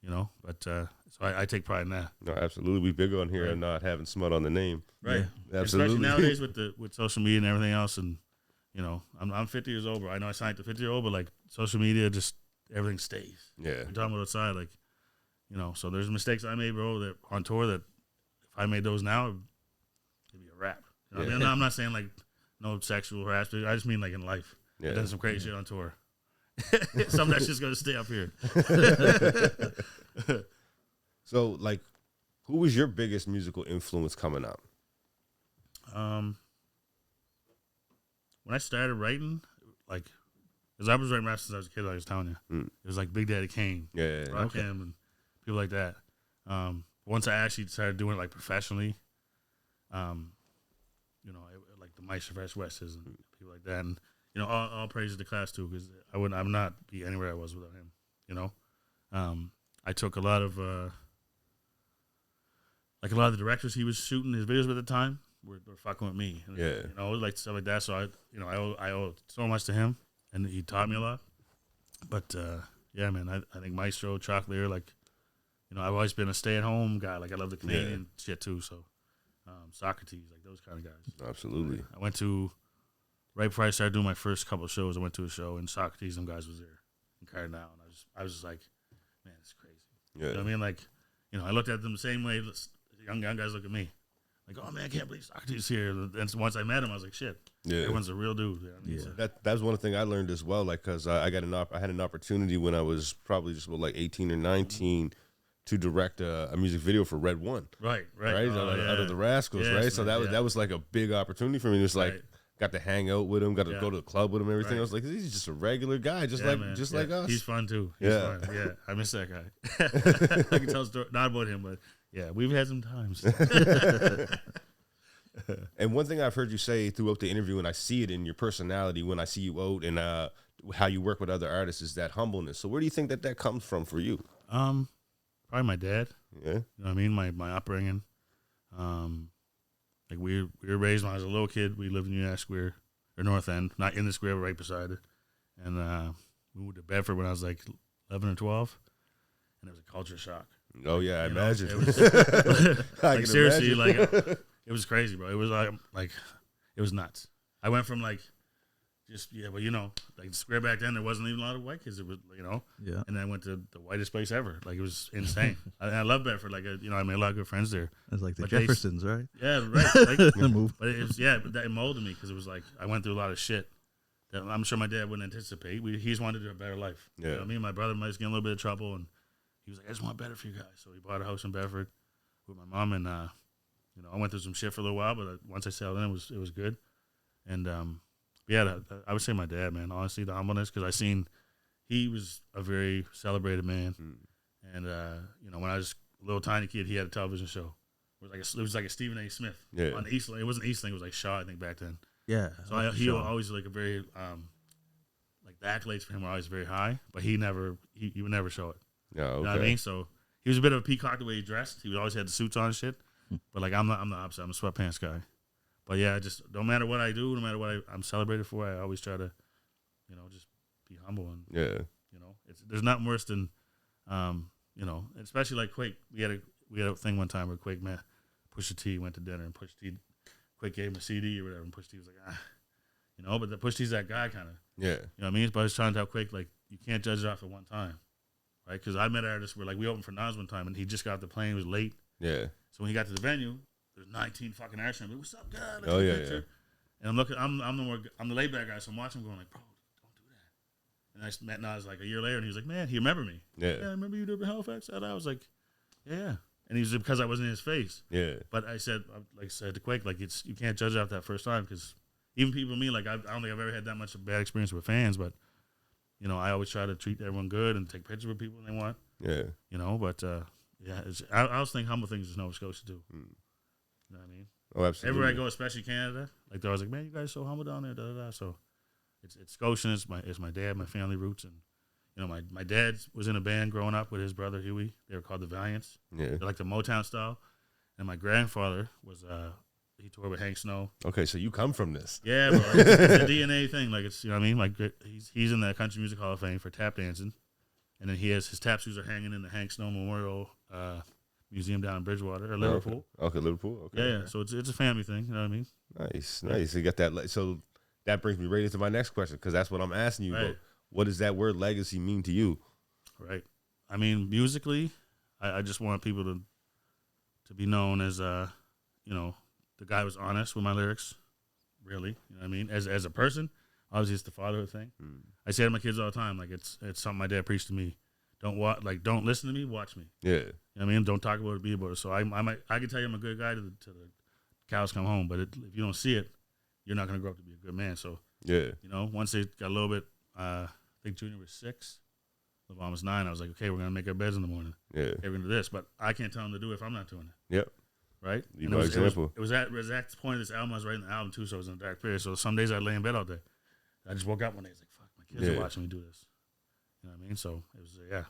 You know, but so I take pride in that. No, absolutely. We big on here and not having smut on the name. Right. Yeah, absolutely. Especially nowadays with social media and everything else. And, you know, I'm 50 years old, bro. I know I signed to 50-year-old, but like social media, just everything stays. Yeah. We're talking about outside, like, you know, so there's mistakes I made, bro, that on tour that if I made those now, it'd be a wrap. You know what I mean? I'm not saying like no sexual harassment. I just mean like in life. Yeah. I've done some crazy shit on tour. Some of that's just gonna stay up here. So, like, who was your biggest musical influence coming up? When I started writing, like, because I was writing rap since I was a kid, like I was telling you. It was like Big Daddy Kane, Rakim, and people like that. Once I actually started doing it like professionally, you know, like the Meister Fresh Wesses and people like that, and you know, all praises to Class too, because I would not be anywhere I was without him. You know, I took a lot of the directors he was shooting his videos with at the time were fucking with me. And, you know, like stuff like that. So I owe so much to him, and he taught me a lot. But yeah, man, I think Maestro, Chocolate, like, you know, I've always been a stay-at-home guy. Like I love the Canadian shit too. So Socrates, like those kind of guys. Absolutely. I went to. Right before I started doing my first couple of shows, I went to a show and Socrates and guys was there in Cardinal, and I was just like, man, it's crazy. Yeah. You know what I mean? Like, you know, I looked at them the same way young guys look at me. like, oh man, I can't believe Socrates here. And once I met him, I was like, shit, everyone's a real dude. You know what I mean? So, That's one thing I learned as well. Like, cause I had an opportunity when I was probably just about like 18 or 19 to direct a music video for Red One. Right. Out of the Rascals, yes, right? So man, that was like a big opportunity for me. It was like got to hang out with him, got to go to the club with him, everything. Right. I was like, he's just a regular guy, just like us. He's fun too. He's fun. Yeah, I miss that guy. I can tell a story not about him, but yeah, we've had some times. And one thing I've heard you say throughout the interview, and I see it in your personality when I see you out and how you work with other artists, is that humbleness. So where do you think that comes from for you? Probably my dad. Yeah. You know what I mean? My upbringing. Like we were raised when I was a little kid. We lived in Union Square or North End, not in the square, but right beside it. And we moved to Bedford when I was like 11 or 12, and it was a culture shock. Oh yeah, I imagine. It was, like seriously, like it was crazy, bro. It was like it was nuts. I went from like just well, like the square back then there wasn't even a lot of white kids. It was and then I went to the whitest place ever. Like it was insane. I love Bedford. Like I made a lot of good friends there. It's like the Jeffersons, right? Yeah, right. Like, but it molded me because it was like I went through a lot of shit that I'm sure my dad wouldn't anticipate. He's wanted a better life. Yeah. You know, me and my brother might get in a little bit of trouble, and he was like, I just want better for you guys. So he bought a house in Bedford with my mom, and I went through some shit for a little while, but once I settled in, it was good. And I would say my dad, man. Honestly, the humbleness, because he was a very celebrated man, and when I was a little tiny kid, he had a television show. It was like a Stephen A. Smith on Eastland. It wasn't Eastland. It was like Shaw, I think, back then. Yeah. So he always like a very like the accolades for him were always very high, but he would never show it. Yeah, okay. You know what I mean? So he was a bit of a peacock the way he dressed. He always had the suits on and shit. But like I'm the opposite. I'm a sweatpants guy. But yeah, just no matter what I do, no matter what I'm celebrated for, I always try to, just be humble and there's nothing worse than, especially like Quake. We had a thing one time where Quake met Pusha T, went to dinner, and Quake gave him a CD or whatever, and Pusha T was like, but the Pusha T's that guy kind of. Yeah. You know what I mean? But I was trying to tell Quake, like, you can't judge it off at one time, right? Because I met artists where, like, we opened for Nas one time, and he just got off the plane, it was late. Yeah. So when he got to the venue, there's 19 fucking artists. I'm like, what's up, God? Oh, yeah, yeah. And I'm looking, I'm the laid back guy, so I'm watching him going, like, bro, don't do that. And I met Nas, like, a year later, and he was like, man, he remembered me. Yeah. Yeah, I remember you did the Halifax. And I was like, yeah. And he was because I wasn't in his face. Yeah. But I said, to Quake, like, you can't judge it off that first time, because even people, me, like, I don't think I've ever had that much of a bad experience with fans, but, I always try to treat everyone good and take pictures with people when they want. Yeah. But, I also think humble things is Nova Scotia, too. You know what I mean? Oh, absolutely. Everywhere I go, especially Canada, like, they're always like, man, you guys are so humble down there, da-da-da. So it's Scotian, it's my dad, my family roots, and, my dad was in a band growing up with his brother, Huey. They were called the Valiants. Yeah. They're like the Motown style. And my grandfather was, he toured with Hank Snow. Okay, so you come from this. Yeah, bro. It's a DNA thing. Like, it's, you know what I mean? Like, he's in the Country Music Hall of Fame for tap dancing. And then his tap shoes are hanging in the Hank Snow Memorial Museum down in Bridgewater or Liverpool. Okay, Liverpool. Okay. Yeah. So it's a family thing. You know what I mean? Nice. You got that. So that brings me right into my next question, because that's what I'm asking you about. What does that word legacy mean to you? Right. I mean, musically, I just want people to be known as, the guy was honest with my lyrics. Really, you know what I mean? As a person, obviously it's the fatherhood thing. I say to my kids all the time, like it's something my dad preached to me. Don't listen to me, watch me. Yeah. You know what I mean? Don't talk about it, be about it. So I can tell you I'm a good guy to the cows come home, but if you don't see it, you're not going to grow up to be a good man. So yeah, once they got a little bit, I think Junior was 6, LeVon was 9. I was like, okay, we're going to make our beds in the morning. Yeah. Okay, we're going to do this, but I can't tell them to do it if I'm not doing it. Yep. Right? You by example. It was at the point of this album I was writing the album too, so I was in a dark period. So some days I'd lay in bed all day. I just woke up one day, I was like, fuck, my kids are watching me do this. You know what I mean? So it was, as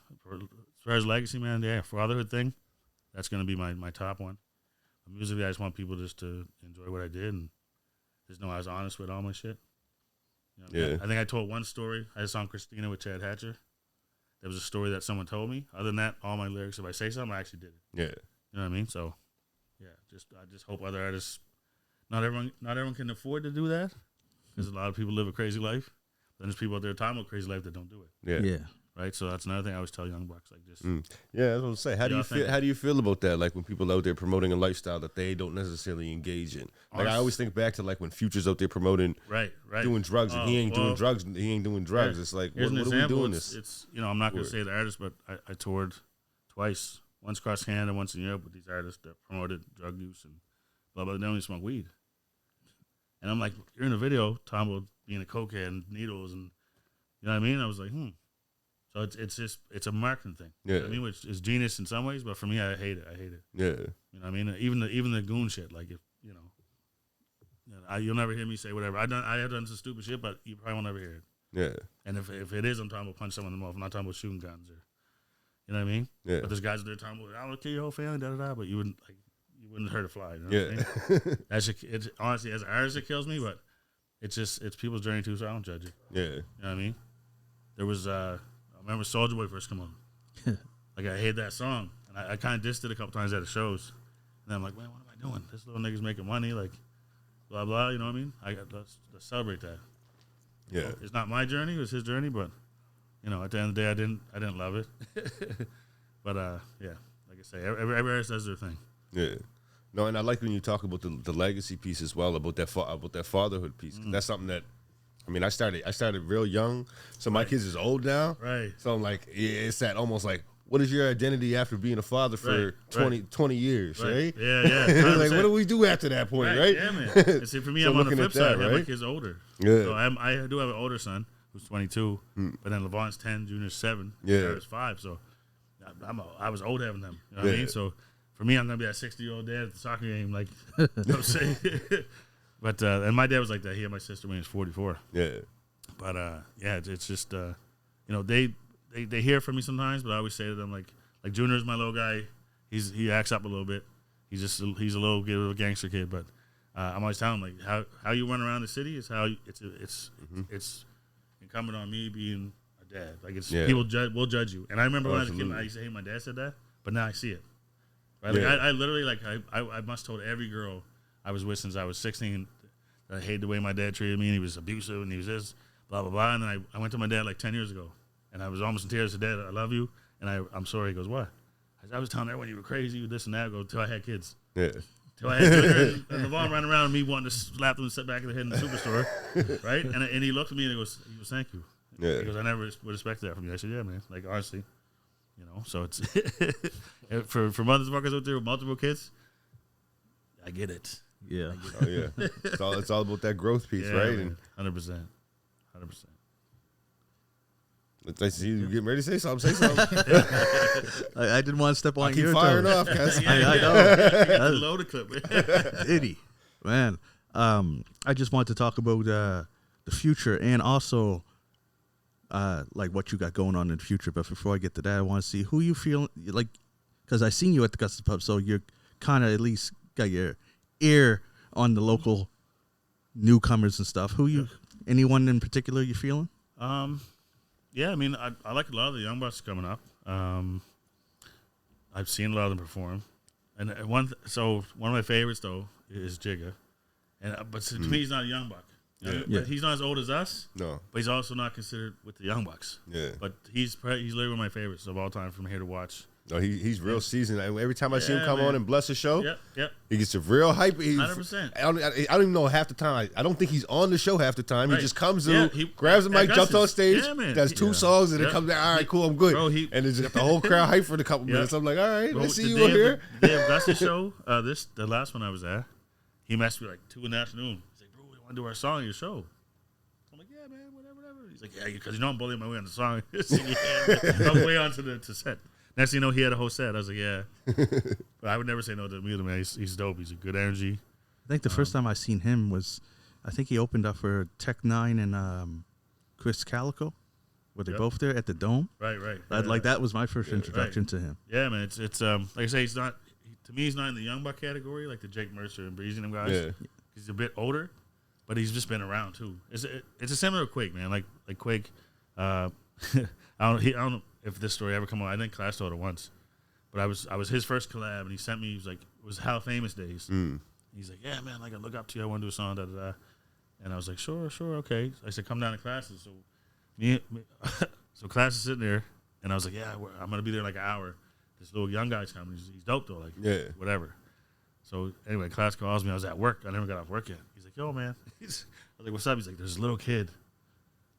far as legacy, man, fatherhood thing, that's going to be my top one. But musically, I just want people just to enjoy what I did and just know I was honest with all my shit. You know I think I told one story. I just saw Christina with Chad Hatcher. That was a story that someone told me. Other than that, all my lyrics, if I say something, I actually did it. Yeah. You know what I mean? So, I just hope other artists, not everyone can afford to do that, because a lot of people live a crazy life. Then there's people out there talking about crazy life that don't do it. Yeah. Right? right? So that's another thing I always tell young bucks, like just Yeah, I was gonna say, how do you feel about that? Like when people out there promoting a lifestyle that they don't necessarily engage in. Like I always think back to like when Future's out there promoting doing drugs, and he ain't doing drugs. He ain't doing drugs. It's like what are we doing this? It's I'm not gonna say the artist, but I toured twice, once across Canada, once in Europe with these artists that promoted drug use and blah blah. They only smoke weed, and I'm like, you're in a video talking about being a cokehead and needles, and you know what I mean? I was like, So it's a marketing thing. Yeah. You know what I mean, which is genius in some ways, but for me, I hate it. Yeah. You know what I mean? Even the goon shit, like if you'll never hear me say whatever. I have done some stupid shit, but you probably won't ever hear it. Yeah. And if it is, I'm talking about punch someone in the mouth. I'm not talking about shooting guns or, you know what I mean? Yeah. But there's guys out there talking about, I'll kill your whole family, da da da. But you wouldn't hurt a fly. You know what I mean? Honestly, as an artist, it kills me, but it's people's journey too. So I don't judge it. Yeah. You know what I mean? There was I remember Soulja Boy first come on. Like I hate that song, and I kind of dissed it a couple times at the shows. And then I'm like, man, what am I doing? This little nigga's making money, like blah blah. You know what I mean? Let's celebrate that. Yeah, it's not my journey; it was his journey. But at the end of the day, I didn't love it. But yeah, like I say, every artist does their thing. Yeah. No, and I like when you talk about the legacy piece as well, about that fatherhood piece. That's something that. I mean, I started real young, so my kids is old now. Right. So I'm like, it's that almost like, what is your identity after being a father for 20 years, right? Yeah. Like, what do we do after that point, right? Yeah, man. And see, for me, I'm on the flip side. Right? My kids older. Yeah. So I do have an older son who's 22, but then LeVon's 10, Junior's 7, Sarah's 5. So I was old having them. You know what I mean? So for me, I'm going to be that 60-year-old dad at the soccer game, like, you know what I'm saying? But and my dad was like that. He had my sister when he was 44. Yeah. But yeah, it's just they hear from me sometimes, but I always say to them like Junior's my little guy. He acts up a little bit. He's a little gangster kid. But I'm always telling him like how you run around the city is how it's incumbent on me being a dad. Like people will judge you. And I remember when I was a kid, I used to hate my dad said that, but now I see it. Right? Like I literally I must have told every girl I was with since I was 16 that I hated the way my dad treated me, and he was abusive, and he was this, blah, blah, blah. And then I went to my dad like 10 years ago, and I was almost in tears. I said, Dad, I love you, and I'm sorry. He goes, what? I was telling everyone you were crazy, you this and that. I go, till I had kids. Yeah. Till I had children, and LeVon running around and me wanting to slap them and sit back of the head in the superstore, right? And he looked at me and he goes, thank you. Yeah. He goes, I never would expect that from you. I said, yeah, man. Like, honestly, so it's for mothers workers out there with multiple kids, I get it. Yeah. Oh yeah. It's all about that growth piece, right? Man. And 100%. I see you getting ready to say something. I didn't want to step on your toes. Firing off, guys. I know. You got the loaded clip. Diddy, man. I just wanted to talk about the future and also like what you got going on in the future. But before I get to that, I want to see who you feel like, because I seen you at the Custom Pub, so you're kind of at least got your ear on the local newcomers and stuff. Anyone in particular you feeling? Yeah, I mean, I like a lot of the young bucks coming up. I've seen a lot of them perform, and one of my favorites though is Jigga, but to me he's not a young buck. But he's not as old as us. No, but he's also not considered with the young bucks. Yeah, but he's literally one of my favorites of all time from here to watch. No, he's real seasoned. Every time I see him come on and bless the show, he gets a real hype. 100%. I don't even know half the time. I don't think he's on the show half the time. Right. He just comes in, grabs the mic, jumps on stage, does 2 songs, and then comes back. All right, cool, I'm good. Bro, and it's got the whole crowd hype for a couple minutes. I'm like, all right, let's see you here. The day of Gus's show, the last one I was at, he messaged me like 2 in the afternoon. He's like, bro, we want to do our song on your show. I'm like, yeah, man, whatever. He's like, yeah, because I'm bullying my way on the song. I'm way on to set. Next thing you know, he had a whole set. I was like, yeah. But I would never say no to Muta, man. He's dope. He's a good energy. I think the first time I seen him was, I think he opened up for Tech Nine and Chris Calico. Were they both there at the Dome? Right. Like that was my first introduction to him. Yeah, man. It's like I say, to me, he's not in the young buck category like the Jake Mercer and Breezy and them guys. Yeah. He's a bit older, but he's just been around too. It's a similar Quake, man. Like Quake. I don't know if this story ever come on. I think Class told it once, but I was his first collab, and he sent me. He was like, it was How Famous Days. He's like, yeah, man, like I look up to you. I want to do a song, da da da. And I was like, sure, okay. I said, come down to classes. So me So class is sitting there, and I was like, yeah, I'm gonna be there in like an hour. This little young guy's coming. He's dope though, like whatever. So anyway, class calls me. I was at work. I never got off work yet. He's like, yo, man. I was like, what's up? He's like, there's a little kid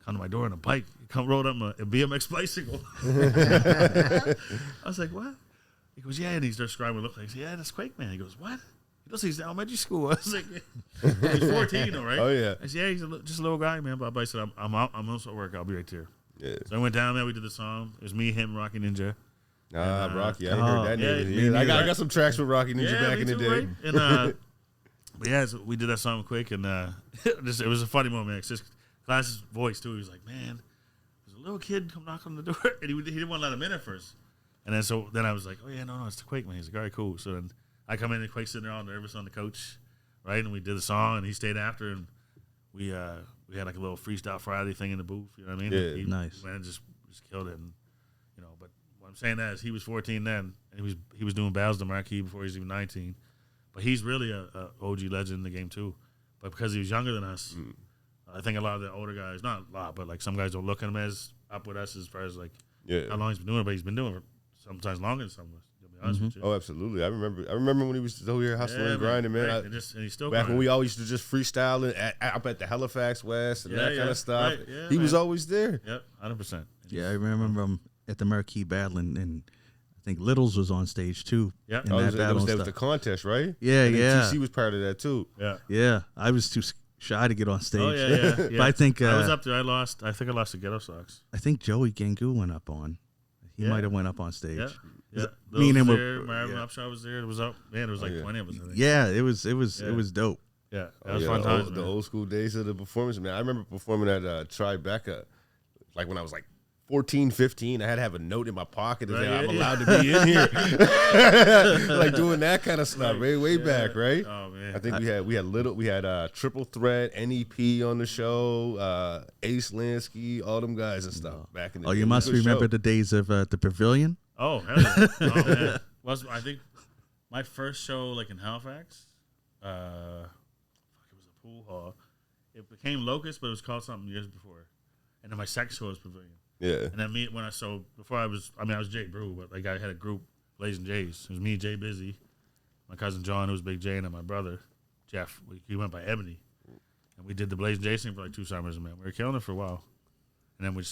come to my door on a bike. He come rolled up a BMX bicycle. I was like, what? He goes, yeah. And he starts describing what it looked like. I said, yeah, that's Quake Man. He goes, what? He goes, he's in elementary school. I was like, he's 14 though, right? Oh, yeah. I said, yeah, he's just a little guy, man. But I said, I'm out. I'm also at work. I'll be right there. Yeah. So I went down there. We did the song. It was me, him, Rocky Ninja. Rocky. I heard that name. I got some tracks with Rocky Ninja back in the day. Right? And but yeah, so we did that song quick, and it was a funny moment. It's just Class's voice too. He was like, "Man, there's a little kid come knock on the door," and he didn't want to let him in at first. And then I was like, "Oh yeah, no, it's the Quake Man." He's like, "All right, cool." So then I come in and Quake's sitting there all nervous on the couch, right? And we did the song, and he stayed after, and we had like a little freestyle Friday thing in the booth. You know what I mean? Yeah, he nice. went and just killed it, and but what I'm saying that is he was 14 then, and he was doing Battles of the Marquee before he was even 19. But he's really a OG legend in the game too. But because he was younger than us, I think a lot of the older guys, not a lot, but like some guys don't look at him as up with us as far as like how long he's been doing it. But he's been doing it sometimes longer than some of us. To be honest with you. Oh, absolutely. I remember when he was still here hustling and grinding, man. Right. And he's still back grinding. when we always used to just freestyle up at the Halifax West and that kind of stuff. Right. Yeah, he was always there. Yep, 100%. Yeah, I remember him at the Marquee battling, and I think Littles was on stage too. Yeah, that was the contest, right? Yeah, and yeah. TC was part of that too. Yeah. I was too shy to get on stage. Oh yeah. But I think I was up there. I think I lost the Ghetto Sox. I think Joey Gangu went up on. He might have went up on stage. Yeah. Me and him were Marvin Upshaw was there. It was up. Man, it was like 20 of us. I think. Yeah, it was dope. Yeah, that was fun times. The old school days of the performance, man. I remember performing at Tribeca, like when I was like 14, 15, I had to have a note in my pocket that I'm allowed to be in here. Like doing that kind of stuff, way back, right? Oh man. I think we had Triple Threat, NEP on the show, Ace Lansky, all them guys and stuff back in the day. Oh, you must remember the days of the Pavilion? Oh, hell yeah. Oh man. I think my first show like in Halifax, it was a pool hall. It became Locust, but it was called something years before. And then my second show was Pavilion. Yeah. And then I was J-Bru, but like I had a group, Blazing Jays. It was me, Jay Busy, my cousin John, who was Big J, and then my brother, Jeff. He went by Ebony. And we did the Blazing Jays thing for like 2 summers, man. We were killing it for a while. And then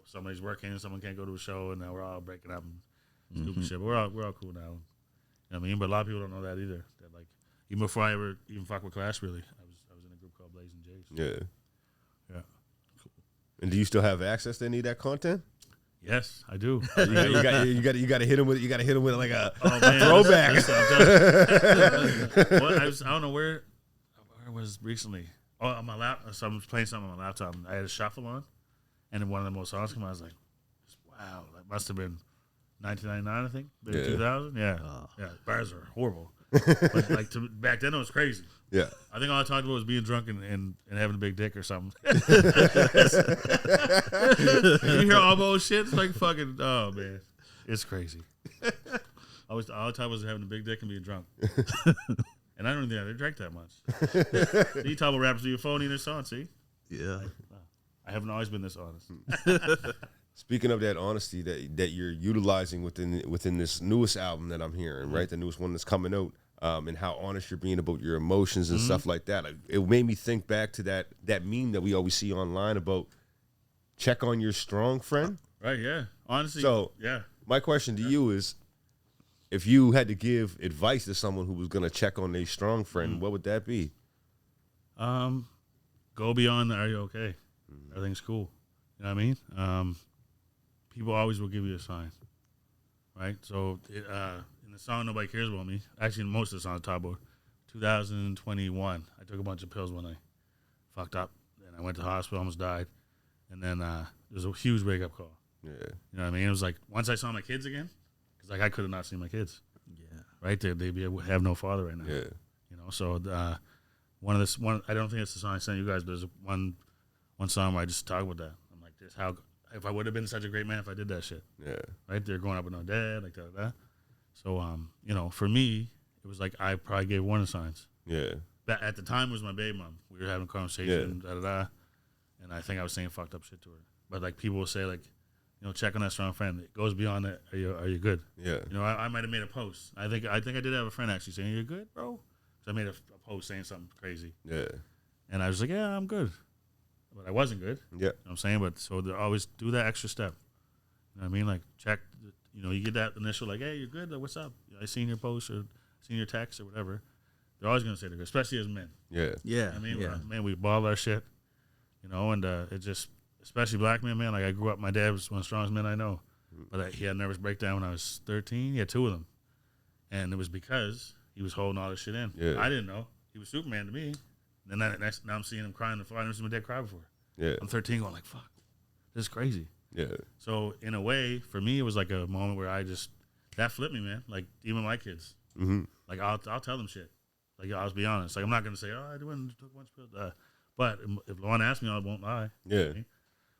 somebody's working and someone can't go to a show, and now we're all breaking up and stupid shit. But we're all cool now. You know what I mean? But a lot of people don't know that either. That like even before I ever even fuck with Clash, really, I was in a group called Blazing Jays. Yeah. Yeah. And do you still have access to any of that content? Yes, I do. You got to hit him with like a throwback. throwback. I don't know where was recently. Oh, on my laptop. So I was playing something on my laptop. And I had a shuffle on, and then one of the most songs came out. I was like, "Wow, that must have been 1999, I think, maybe 2000." Yeah, yeah. Bars are horrible. But like back then, it was crazy. Yeah, I think all I talked about was being drunk and having a big dick or something. You hear all those shit, it's like fucking, oh man, it's crazy. All I talked was having a big dick and being drunk. And I don't think I drank that much. You talk about rappers with your phone in their song, see? Yeah. I haven't always been this honest. Speaking of that honesty that you're utilizing within this newest album that I'm hearing, right? The newest one that's coming out. And how honest you're being about your emotions and stuff like that. It made me think back to that meme that we always see online about check on your strong friend. Right, yeah. Honestly, so yeah. My question to you is, if you had to give advice to someone who was going to check on their strong friend, what would that be? Go beyond the, are you okay? Everything's cool. You know what I mean? People always will give you a sign, right? So in the song Nobody Cares About Me, actually most of the songs top of 2021, I took a bunch of pills when I fucked up, and I went to the hospital, almost died, and then there was a huge wake-up call. Yeah. You know what I mean? It was like, once I saw my kids again, because like I could have not seen my kids. Yeah. Right? They'd have no father right now. Yeah. You know, so one, I don't think it's the song I sent you guys, but there's one song where I just talk about that. I'm like, this how, if I would have been such a great man if I did that shit. Yeah. Right? They're growing up with no dad, like that. So, you know, for me, it was like I probably gave warning signs. Yeah. That at the time was my baby mom. We were having a conversation, and I think I was saying fucked up shit to her. but like people will say like, you know, check on that strong friend. It goes beyond that. Are you good? Yeah. You know, I might have made a post. I think I did have a friend actually saying, "You're good, bro." So I made a post saying something crazy. Yeah. And I was like, "Yeah, I'm good," but I wasn't good. Yeah. You know what I'm saying, but so they always do that extra step. You know what I mean? Like check. You know, you get that initial like, "Hey, you're good. Like, what's up? I seen your post or seen your text or whatever." They're always gonna say they're good, especially as men. Yeah. Yeah. I mean, yeah. man, we ball our shit. You know, and it just, especially black men, man. Like I grew up, my dad was one of the strongest men I know, but he had a nervous breakdown when I was 13. He had 2 of them, and it was because he was holding all this shit in. Yeah. I didn't know he was Superman to me. And then now I'm seeing him crying on the floor. I never seen my dad cry before. Yeah. I'm 13, going like, "Fuck, this is crazy." Yeah. So in a way, for me, it was like a moment where that flipped me, man. Like even my kids, like I'll tell them shit. Like I'll be honest. Like I'm not gonna say, "Oh, I went and took one pill." But if Lauren asks me, I won't lie. Yeah.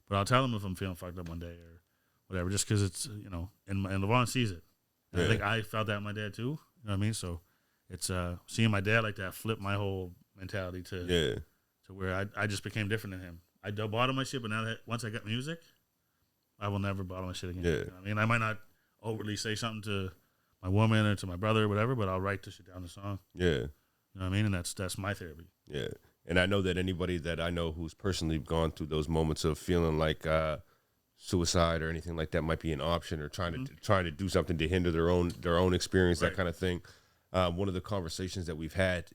But I'll tell them if I'm feeling fucked up one day or whatever, just because it's, you know, and LeVon sees it. And I think I felt that with my dad too. You know what I mean? So it's seeing my dad like that flip my whole mentality to where I just became different than him. I bottle my shit, but now that once I got music, I will never bottle my shit again. Yeah. You know what I mean, I might not overly say something to my woman or to my brother or whatever, but I'll write the shit down in the song. Yeah. You know what I mean? And that's my therapy. Yeah. And I know that anybody that I know who's personally gone through those moments of feeling like suicide or anything like that might be an option, or trying to do something to hinder their own experience, that kind of thing. One of the conversations that we've had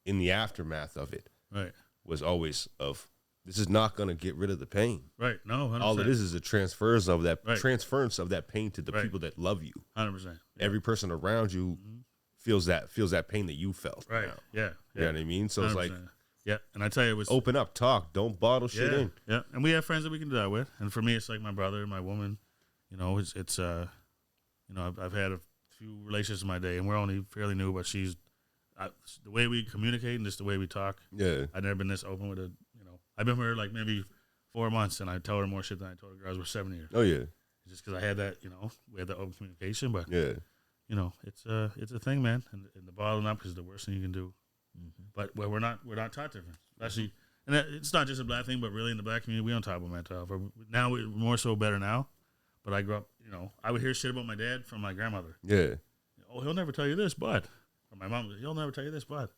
in the aftermath of it was always of, this is not going to get rid of the pain. Right. No, 100%. All it is a transference of that pain to the people that love you. 100%. Yeah. Every person around you feels that pain that you felt. Right. Now. Yeah. You know what I mean? So 100%. It's like, yeah, and I tell you, it was open up, talk, don't bottle shit in. Yeah, and we have friends that we can do that with. And for me, it's like my brother, my woman. You know, it's you know, I've had a few relationships in my day, and we're only fairly new, but she's the way we communicate and just the way we talk. Yeah, I've never been this open with I've been with her like maybe 4 months, and I tell her more shit than I told her girls were 7 years. Oh yeah, just because I had that, we had that open communication. But yeah, it's a thing, man, and the bottling up is the worst thing you can do. But we're not taught different, especially, and it's not just a black thing, but really in the black community we don't talk about mental health. Now we're more so better now, but I grew up, I would hear shit about my dad from my grandmother. Yeah. Oh, he'll never tell you this, but, or my mom, he'll never tell you this, but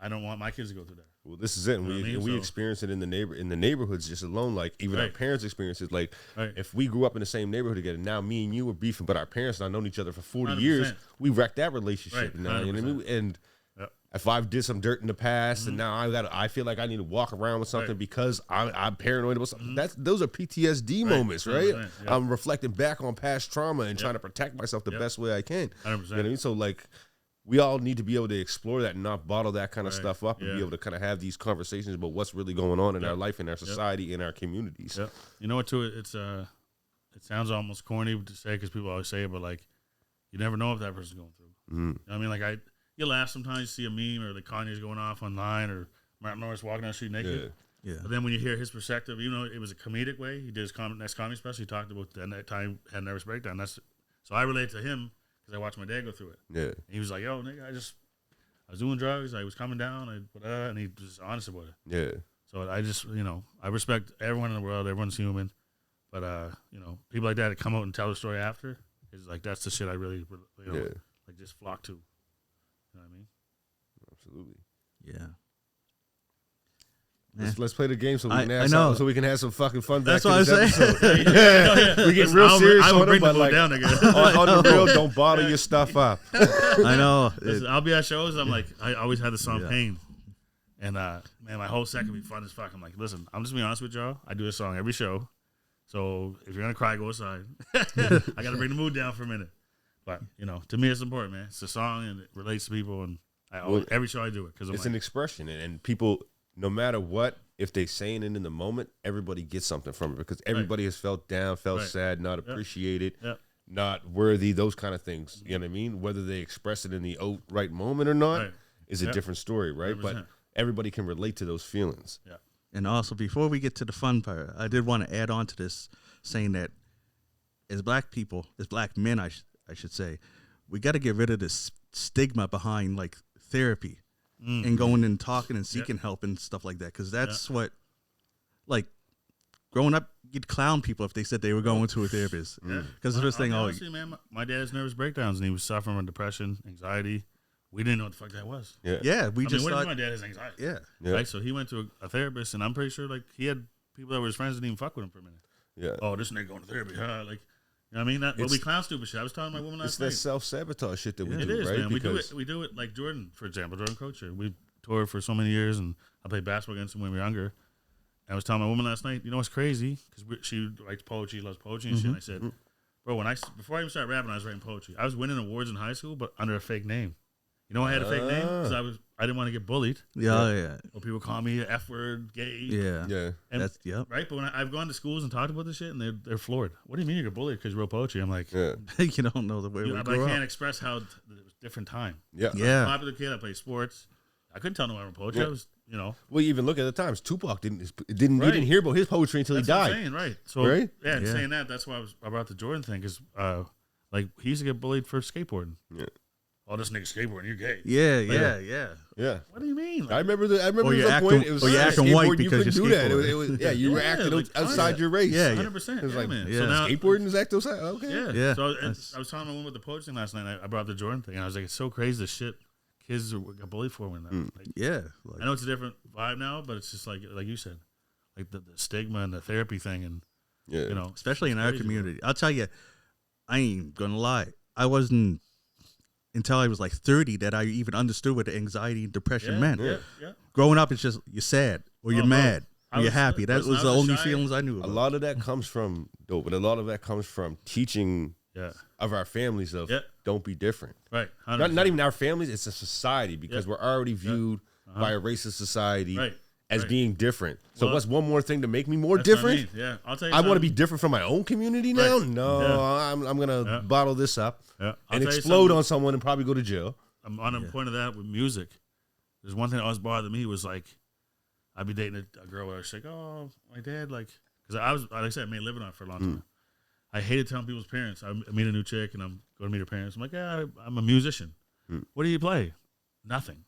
I don't want my kids to go through that. Well, this is it. And we experience it in the neighborhoods just alone. Like even our parents experience it. Like if we grew up in the same neighborhood together, now me and you were beefing, but our parents not known each other for 40 years. We wrecked that relationship now. You know what I mean? And if I've did some dirt in the past and now I feel like I need to walk around with something because I'm paranoid about something. Those are PTSD moments, right? Yeah. I'm reflecting back on past trauma and trying to protect myself the best way I can. 100%. You know what I mean? So like, we all need to be able to explore that and not bottle that kind of stuff up and be able to kind of have these conversations about what's really going on in our life, in our society, in our communities. Yep. You know what, too? It sounds almost corny to say because people always say it, but like, you never know if that person's going through. You know what I mean? Like you laugh sometimes, you see a meme or the Kanye's going off online or Martin Lawrence walking down the street naked. Yeah. But then when you hear his perspective, even though it was a comedic way, he did his next comedy special, he talked about that time had a nervous breakdown. So I relate to him because I watched my dad go through it. Yeah. And he was like, "Yo, nigga, I was doing drugs. I was coming down, and he was honest about it." Yeah. So I just, I respect everyone in the world. Everyone's human. But, people like that that come out and tell the story after, is like, that's the shit I really, like just flock to. You know what I mean? Absolutely. Yeah. Let's play the game so we can have some fucking fun. That's what I'm saying. We get real serious on it, but like down again. on the real, don't bottle your stuff up. I know. Listen, I'll be at shows. I'm like, I always had the song "Pain," and man, my whole set can be fun as fuck. I'm like, listen, I'm just being honest with y'all. I do this song every show, so if you're gonna cry, go aside. I gotta bring the mood down for a minute. But to me, it's important, man. It's a song and it relates to people, and every show I do it because it's an expression, and people. No matter what, if they saying it in the moment, everybody gets something from it because everybody has felt down, felt sad, not appreciated, not worthy, those kind of things. You know what I mean? Whether they express it in the right moment or not is a different story, right? 100%. But everybody can relate to those feelings. Yeah. And also, before we get to the fun part, I did want to add on to this, saying that as black people, as black men, I should say, we got to get rid of this stigma behind like therapy. And going and talking and seeking help and stuff like that, because that's what, like, growing up, you'd clown people if they said they were going to a therapist. Because the first thing, honestly, man, my dad has nervous breakdowns, and he was suffering from depression, anxiety. We didn't know what the fuck that was. Yeah. We just what thought, if my dad has anxiety? Yeah. Right. So he went to a therapist, and I'm pretty sure like he had people that were his friends didn't even fuck with him for a minute. Yeah. Oh, this nigga going to therapy, huh? Like, you know what I mean? But we clown stupid shit. I was telling my woman last night. It's that self-sabotage shit that we do, it is, right? man. We do it like Jordan, for example, Jordan Coacher. We toured for so many years, and I played basketball against him when we were younger. And I was telling my woman last night, you know what's crazy? Because she likes poetry, loves poetry and shit. And I said, bro, before I even started rapping, I was writing poetry. I was winning awards in high school, but under a fake name. You know why I had a fake name? Because I didn't want to get bullied. Yeah. Or people call me an F word, gay. Yeah. And, That's, right? But when I've gone to schools and talked about this shit, and they're floored. What do you mean you get bullied because you wrote poetry? I'm like, you don't know the way we but grew I up. can't express how it was a different time. Yeah. I was a popular kid. I played sports. I couldn't tell no one I wrote poetry. I was, Well, you even look at the times. Tupac didn't you didn't hear about his poetry until that's he died. What I'm saying, right? So right? Yeah, saying that's why I brought the Jordan thing because like he used to get bullied for skateboarding. Yeah. Oh, this nigga skateboarding, you're gay. Yeah. What do you mean? Like, I remember there was you're a acting- point. It was or you're acting skateboarding, white you because couldn't you're do that. It skateboarding. was, you were acting outside your race. Yeah, 100%. It was like, man. yeah. So now, skateboarding is act outside. Okay. Yeah. So I was telling my woman with the poetry thing last night. I brought up the Jordan thing, and I was like, it's so crazy the shit kids got bullied for when that. Like, Yeah. I know it's a different vibe now, but it's just like you said, like the stigma and the therapy thing, and especially in our crazy, community. I'll tell you, I ain't gonna lie. I wasn't until I was like 30 that I even understood what the anxiety and depression meant. Yeah. Growing up, it's just you're sad or you're mad or you're happy. That was the only feelings I knew about. A lot of that comes from but a lot of that comes from teaching of our families of don't be different. Right. Not even our families, it's a society because we're already viewed by a racist society as being different. So what's one more thing to make me more different? What I mean. Yeah, I'll tell you. I want to be different from my own community now? Right. No, I'm going to bottle this up and tell you explode on someone and probably go to jail. I'm on a point of that with music. There's one thing that always bothered me was like, I'd be dating a girl where I was like, oh, my dad, like, because I was, like I said, I made a living on it for a long time. I hated telling people's parents. I meet a new chick and I'm going to meet her parents. I'm like, yeah, I'm a musician. What do you play? Nothing.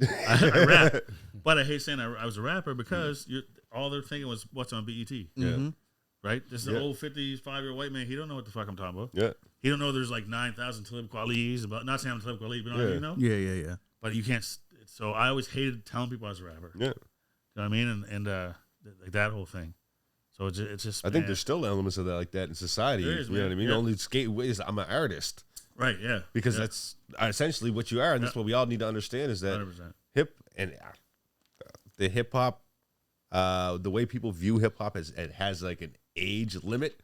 I rap. But I hate saying I was a rapper because all they're thinking was what's on BET. Mm-hmm. Right? This is an old 55-year-old white man. He don't know what the fuck I'm talking about. Yeah. He don't know there's like 9,000 Talib Kweli's. Not saying I'm Talib Kweli, but you know? Yeah. But you can't. So I always hated telling people I was a rapper. Yeah. You know what I mean? And like that whole thing. So it's just. I think there's still elements of that like that in society. There is, you know what I mean? Yeah. Only skate is I'm an artist. Right. Yeah. Because that's essentially what you are, and that's what we all need to understand is that 100%. The hip hop, the way people view hip hop it has like an age limit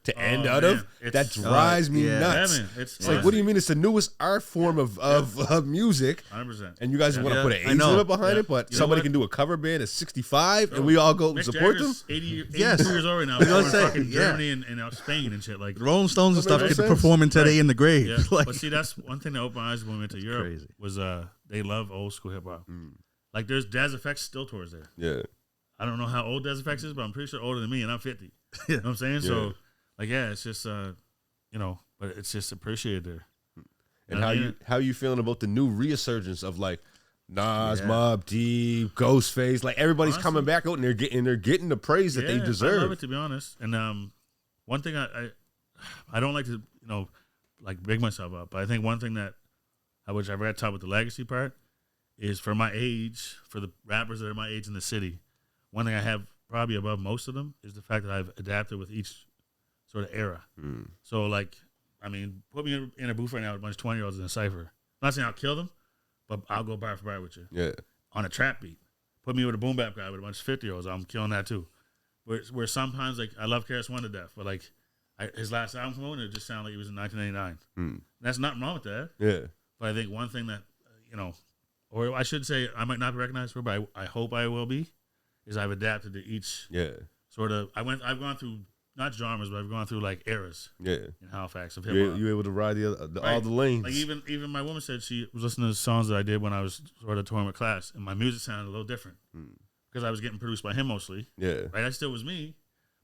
to end out of. That drives me nuts. Yeah, man. It's like, what do you mean? It's the newest art form of music, 100%. and you guys want to put an age limit behind it, but somebody can do a cover band at 65, and we all go Mick support Jagger's them. 82 years old right now. We're in fucking Germany and Spain and shit. Like Rolling Stones and stuff makes get to sense. performing today in the grave. Yeah. Like, But see, that's one thing that opened my eyes when we went to Europe. crazy. Was they love old school hip hop. Like there's Daz Effects still tours there. Yeah, I don't know how old Daz Effects is, but I'm pretty sure older than me, and I'm 50. You know what I'm saying? So, like, it's just, but it's just appreciated there. and how you feeling about the new resurgence of like Nas, Mobb Deep, Ghostface? Like everybody's coming back out and they're getting the praise that they deserve. I love it, to be honest. And one thing I don't like to like big myself up, but I think one thing that which I've got to talk about the legacy part is for my age, for the rappers that are my age in the city. One thing I have probably above most of them is the fact that I've adapted with each sort of era. So, like, I mean, put me in a booth right now with a bunch of 20-year-olds in a cypher. I'm not saying I'll kill them, but I'll go bar for bar with you. Yeah. On a trap beat. Put me with a boom bap guy with a bunch of 50-year-olds. I'm killing that too. Where sometimes, like, I love KRS One to death, but, like, his last album came out and it just sounded like it was in 1989. That's nothing wrong with that. Yeah. But I think one thing that, or I should say I might not be recognized for, but I hope I will be, is I've adapted to each sort of. I've gone through not genres, but I've gone through like eras. Yeah. In Halifax of hip hop. You able to ride all the lanes. Like even my woman said she was listening to the songs that I did when I was sort of touring with Class, and my music sounded a little different because I was getting produced by him mostly. Yeah. Right. I still was me,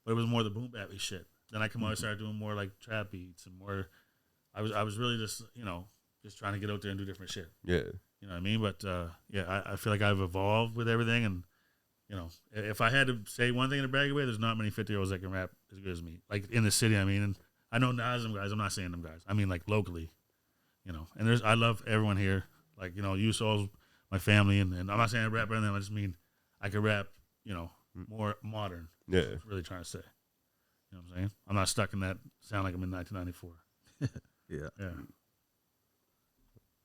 but it was more the boom bappy shit. Then I come out and started doing more like trap beats and more. I was really just just trying to get out there and do different shit. Yeah. You know what I mean? But I feel like I've evolved with everything, and you know, if I had to say one thing in a brag way, there's not many 50-year-olds that can rap as good as me. Like in the city, I mean, and I know Nas them guys. I'm not saying them guys. I mean, like locally, you know. And I love everyone here. Like, you know, you Soul's my family, and I'm not saying I rap better than them. I just mean I could rap, you know, more modern. Yeah. That's what I'm really trying to say. You know what I'm saying? I'm not stuck in that sound like I'm in 1994. Yeah. Yeah.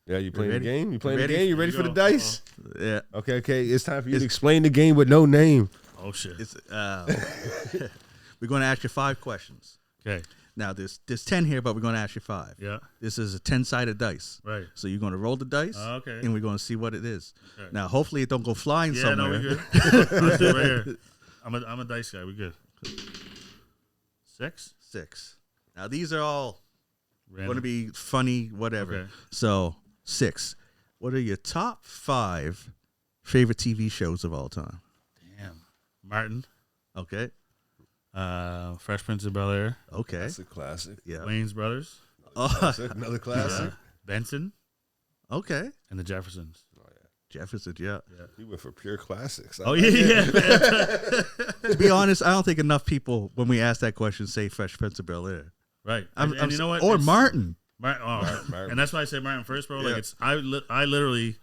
Yeah, you playing the ready? game? You playing the Ready? game? You ready for the dice? Yeah. Okay. It's time for you to explain the game with no name. Oh, shit. It's we're going to ask you 5 questions. Okay. Now there's 10 here, but we're going to ask you 5. Yeah. This is a 10-sided dice. Right. So you're going to roll the dice. Okay. And we're going to see what it is. Okay. Now, hopefully, it don't go flying Yeah, somewhere. no, we good. Let's do it right here. I'm a dice guy. We good. 6? 6. Now these are all Random. going to be funny, whatever. Okay. So 6. What are your top 5 favorite TV shows of all time? Damn. Martin. Okay. Fresh Prince of Bel-Air. Okay. That's a classic. Yeah. Wayne's Brothers. Another classic. Benson. Okay. And the Jeffersons. Jefferson. Yeah. You went for pure classics. Oh, yeah. To be honest, I don't think enough people, when we ask that question, say Fresh Prince of Bel-Air. Right. And you know what? Or It's- Martin. Martin. And that's why I say Martin first, bro. Like Yeah. I literally,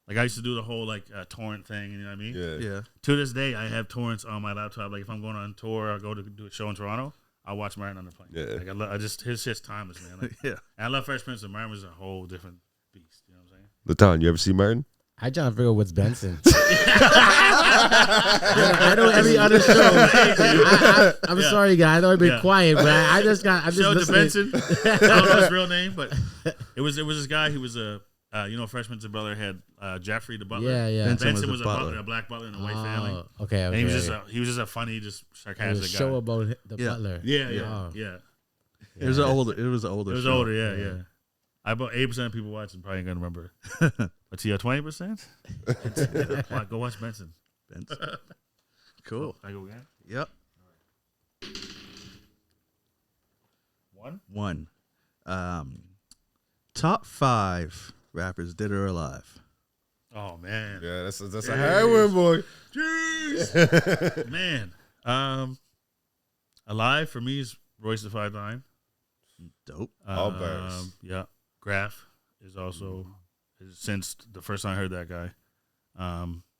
like I used to do the whole like torrent thing. You know what I mean? Yeah. Yeah. To this day, I have torrents on my laptop. Like if I'm going on tour or go to do a show in Toronto, I watch Martin on the plane. Yeah. Like I just his shit's timeless, man. Like, Yeah. and I love Fresh Prince, and Martin was a whole different beast. You know what I'm saying? Latan, you ever see Martin? I trying to figure out what's Benson. I know every other show. I'm sorry, guys. I know I've been quiet, but I'm just Show to listening. Benson. I don't know his real name, but it was this guy. He was a Fresh Prince of Bel-Air had Jeffrey the butler. Yeah, yeah. Benson Benson was was a a butler. a black butler in a white family. Okay, And okay. he was just a funny, just It was a sarcastic guy. show about the Yeah. butler. Yeah. Oh. It was an older. It was show. older, yeah. I about 8% of people watching probably ain't gonna remember. But to your 20%, go watch Benson. Benson. Cool. I go again. Yep. 1. Top 5 rappers dead or alive. Oh man, Yeah, that's a hard one, boy. jeez, man. Alive for me is Royce the 5'9". Dope. All bars. Yeah, Graph is also since the first time I heard that guy.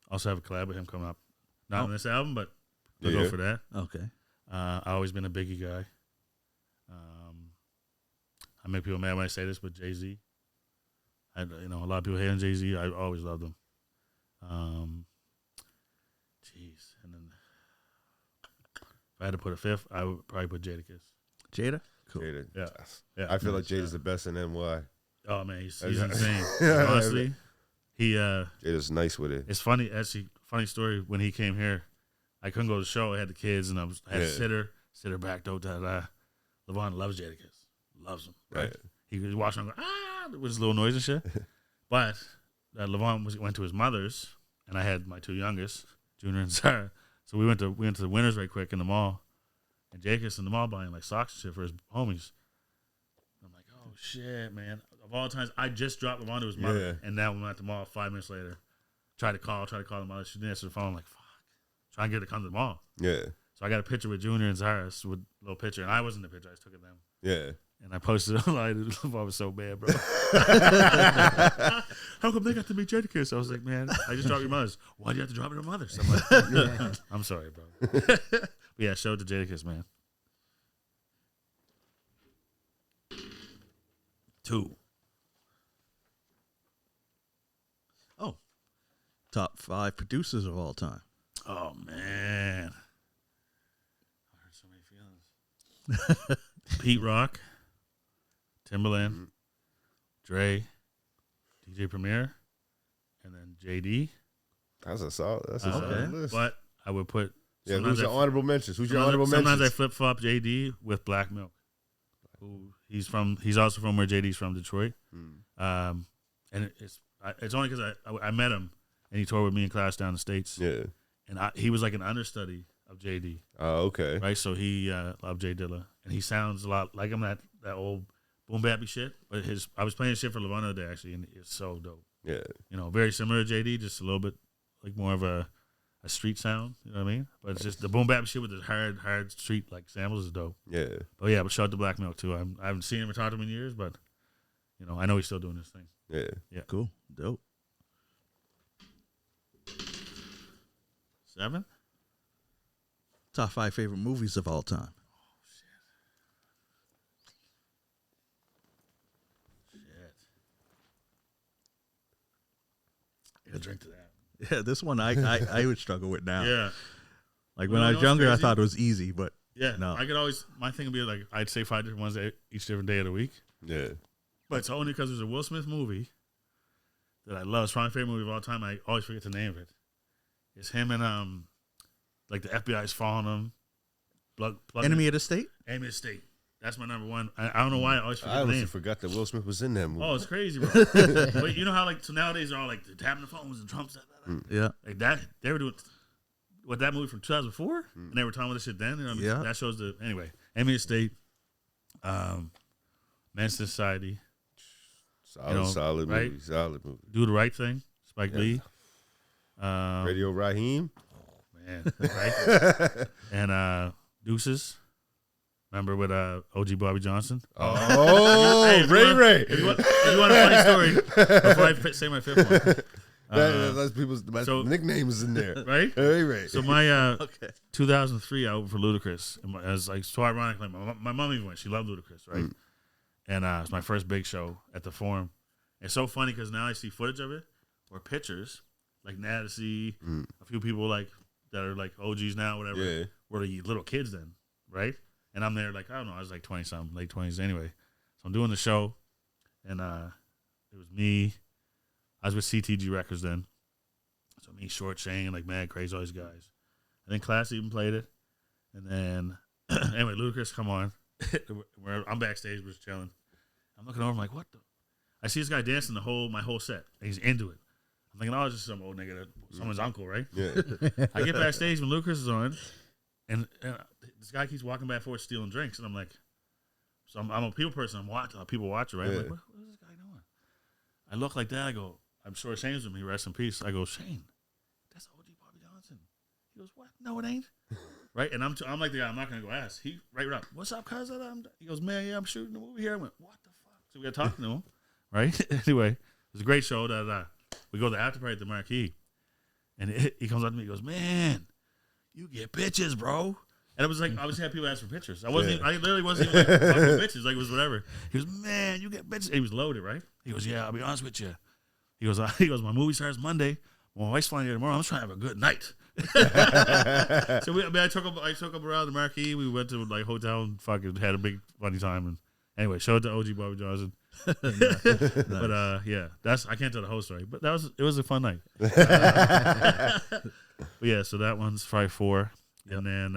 Also have a collab with him coming up, not on this album, but we'll go for that. Okay. I always been a Biggie guy. I make people mad when I say this, but Jay-Z. A lot of people hate on Jay-Z. I always loved him. Jeez. And then if I had to put a 5th, I would probably put Jadakiss. Jada. Cool. Jada. Yeah. I feel like Jada's the best in NY. Oh, man, he's insane. Honestly, Jada's nice with it. it's funny. Actually, funny story. When he came here, I couldn't go to the show. I had the kids, and I had to sit her back, LeVon loves Jadakiss. Loves him. Right. He was watching him go, with his little noise and shit. But LeVon went to his mother's, and I had my 2 youngest, Junior and Sarah. So we went to the Winners right quick in the mall, and Jadakiss in the mall buying like socks and shit for his homies. I'm like, oh shit, man! Of all times, I just dropped LeVon to his mother, and now I'm at the mall 5 minutes later. Try to call the mother. She didn't answer the phone. I'm like, fuck. Try and get her to come to the mall. Yeah. So I got a picture with Junior and Zara with a little picture, and I wasn't in the picture. I just took it them. Yeah. And I posted it online. I was so bad, bro. How come they got to meet Jadakiss? I was like, man, I just dropped your mother's. Why'd you have to drop your mother's? I'm like, I'm sorry, bro. But yeah, show it to Jadakiss, man. 2. Oh. Top 5 producers of all time. Oh, man. I hurt so many feelings. Pete Rock, Timbaland, Dre, DJ Premier, and then JD. That's a solid list. But I would put. Who's your honorable mentions? Who's your honorable mentions? Sometimes I flip flop JD with Black Milk, who he's also from where JD's from, Detroit. And it's only because I met him and he toured with me in class down in the States. Yeah, and he was like an understudy of JD. Oh, okay. Right, so he loved Jay Dilla, and he sounds a lot like him, that old boom bappy shit. But I was playing his shit for LeVon the other day actually, and it's so dope. Yeah, very similar to JD, just a little bit like more of a a street sound. You know what I mean? But it's just the boom bap shit with the hard street like samples is dope. Yeah. But shout out to Black Milk too. I haven't seen him or talked to him in years, but I know he's still doing his thing. Yeah. Cool. Dope. 7. Top 5 favorite movies of all time. A drink to that. Yeah, this one I would struggle with now. Yeah. Like when I was younger, I thought it was easy, but yeah, no. I could always, my thing would be like, I'd say 5 different ones each different day of the week. Yeah. But it's only because there's a Will Smith movie that I love. It's probably my favorite movie of all time. I always forget the name of it. It's him and, like the FBI's following him. Enemy of the State? Enemy of the State. That's my number one. I don't know why I always forget I the honestly name. forgot that Will Smith was in that movie. Oh, it's crazy, bro. But you know how so nowadays they're all like they're tapping the phones and Trump's Yeah. like that. They were doing that movie from 2004, and they were talking about this shit then. You know what I mean? Yeah. That shows anyway. Enemy of the State, Men's Society, solid right? movie. Solid movie. Do the Right Thing, Spike Lee, Radio Raheem. man, right? And Deuces. Remember with OG Bobby Johnson? Oh, hey, Ray. If you want a funny story, before I say my fifth one. That's people's nicknames in there. Right? Ray. So my 2003 album for Ludacris, as like so ironically, my mom even went. She loved Ludacris, right? And it's my first big show at the Forum. It's so funny because now I see footage of it or pictures, like now to see a few people like that are like OGs now, whatever, were the little kids then, right? And I'm there like, I don't know, I was like 20-something, late 20s anyway. So I'm doing the show, and it was me. I was with CTG Records then. So me, Short Shane, like Mad Crazy, all these guys. And then Class even played it. And then, anyway, Ludacris come on. I'm backstage, we're just chilling. I'm looking over, I'm like, what the? I see this guy dancing my whole set. And he's into it. I'm thinking, oh, it's just some old nigga, someone's uncle, right? Yeah. I get backstage when Ludacris is on, and this guy keeps walking back and forth stealing drinks. And I'm like, so I'm a people person. I'm a people watcher, right? I'm like, what is this guy doing? I look like that. I go, I'm sure Shane's with me. Rest in peace. I go, Shane, that's OG Bobby Johnson. He goes, what? No, it ain't. Right? And I'm like the guy, I'm not going to go ask. He right up. What's up, cousin? He goes, man, yeah, I'm shooting a movie here. I went, what the fuck? So we got talking to him. Right? Anyway, it was a great show. We go to the after party at the Marquee. And he comes up to me. He goes, man, you get bitches, bro. And it was like, I was having people ask for pictures. I literally wasn't even like, fucking bitches. Like, it was whatever. He goes, man, you get bitches. He was loaded, right? He goes, yeah, I'll be honest with you. He goes, my movie starts Monday. My wife's flying here tomorrow. I'm just trying to have a good night. So I took him around the Marquee. We went to like hotel and fucking had a big funny time. And anyway, shout out to OG Bobby Johnson. Nice. But I can't tell the whole story. But it was a fun night. But yeah, so that one's probably 4. Yep. And then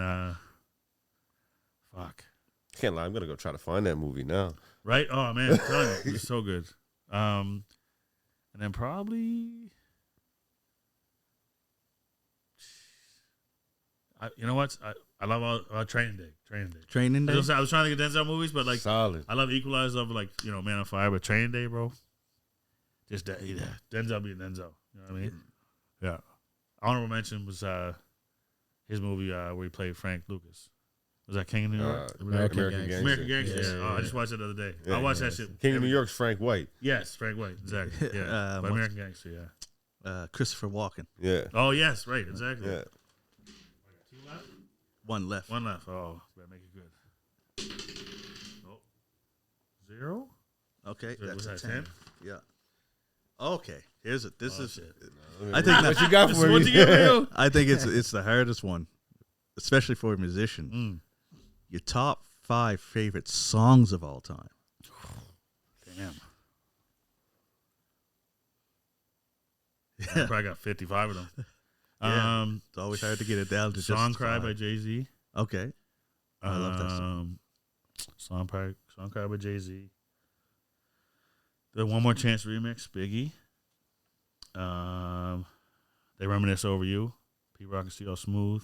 fuck. I can't lie, I'm gonna go try to find that movie now. Right? Oh man, I'm telling you, it's so good. And then probably you know what? I love all Training Day. Training Day? I was trying to get Denzel movies, but like solid. I love Equalizer, love like Man on Fire, but Training Day, bro. Just Denzel being Denzel. You know what I mean? Yeah. Honorable mention was his movie where he played Frank Lucas. Was that King of New York? American Gangster. American Gangster. Yeah. Oh, I just watched it the other day. Yeah, I watched that shit. King of New York's Frank White. Yes, Frank White. Exactly. Yeah. But American Gangster. Yeah. Christopher Walken. Yeah. Oh yes, right. Exactly. Yeah. 2 left. One left. Oh, better make it good. Oh. 0. Okay, Was that's that 10? Yeah. Okay, here's it. This is. Shit. I think what you got for me? I think it's the hardest one, especially for a musician. Your top 5 favorite songs of all time. Damn. I probably got 55 of them. Yeah, it's always hard to get it down to Song just Cry 5. by Jay-Z. Okay. I love that song. Song Cry by Jay-Z. The One More Chance remix, Biggie. They Reminisce Over You, P Rock and CL Smooth.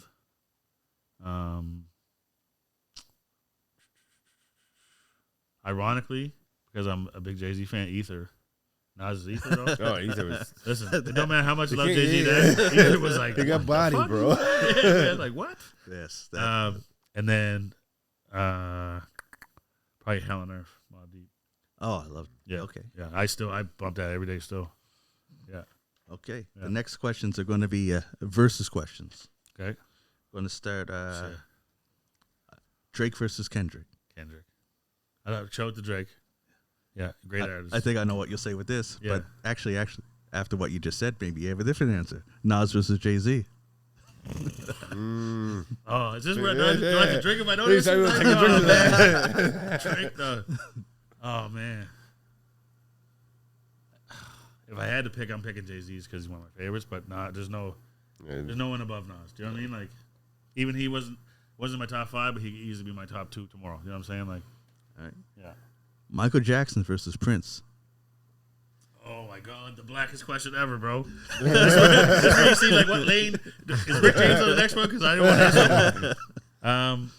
Ironically, because I'm a big Jay-Z fan, Ether Nas is Ether though. Oh, Ether was. Listen, it don't matter how much you love Jay-Z. Ether was like, he got body, bro. Yeah, like what? Yes. And then probably Hell on Earth, Mobb Deep. Oh, I love it. Yeah. Okay. Yeah, I bump that every day still. Yeah. Okay. Yeah. The next questions are going to be versus questions. Okay. Going to start Sure. Drake versus Kendrick. Kendrick. I chose the Drake. Yeah, great artist. I think I know what you'll say with this, Yeah. but actually, after what you just said, maybe you have a different answer. Nas versus Jay-Z. Oh, is this where do I have to drink if I don't Please, answer? I will take a drink of that. Drink the. Oh man. If I had to pick, I'm picking Jay-Z's because he's one of my favorites. But there's no one above Nas. Do you know what I mean? Like, even he wasn't my top 5, but he could easily be my top 2 tomorrow. You know what I'm saying? Like, All right. yeah. Michael Jackson versus Prince. Oh my God, the blackest question ever, bro. This where you see like what lane is Rick James on the next one? Because I didn't want to answer.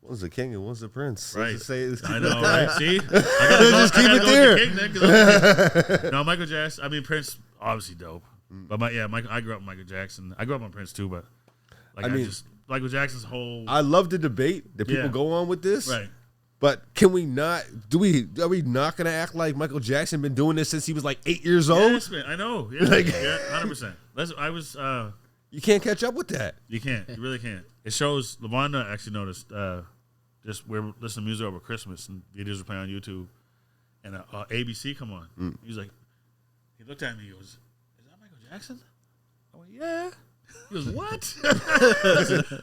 One's the king and one's the prince. Right. Let's just say I know, right? See, just keep it there. No, Michael Jackson. I mean, Prince, obviously dope. But I grew up with Michael Jackson. I grew up on Prince too, but like Michael Jackson's whole. I love the debate that people go on with this. Right. But can we not? Are we not gonna act like Michael Jackson been doing this since he was like 8 years old? Yes, man. I know. Yeah, Like- 100%. I was. You can't catch up with that. You can't. You really can't. It shows. Lavonda actually noticed. Just we're listening to music over Christmas and videos were playing on YouTube, and ABC come on. He was like, he looked at me. He goes, "Is that Michael Jackson?" I went, "Yeah." He goes, "What?"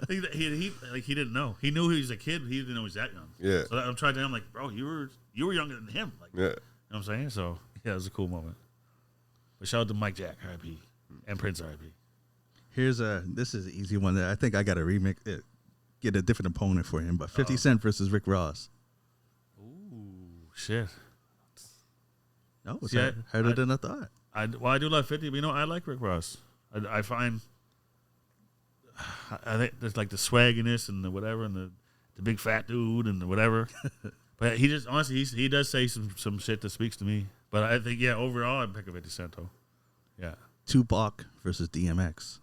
he didn't know. He knew he was a kid, but he didn't know he was that young. Yeah. So I'm trying to. I'm like, bro, you were younger than him. Like, Yeah. you know what I'm saying? So yeah, it was a cool moment. But shout out to Mike Jack, R.I.P. and Prince, R.I.P. This is an easy one that I think I got to remix it, get a different opponent for him. But 50 Cent versus Rick Ross. Ooh, shit. No, it's See, harder than I thought. I do love 50, but you know, I like Rick Ross. I find, I think there's like the swagginess and the whatever and the big fat dude and the whatever. But he just, honestly, he does say some shit that speaks to me. But I think, overall, I'd pick a 50 Cent, though. Yeah. Tupac versus DMX.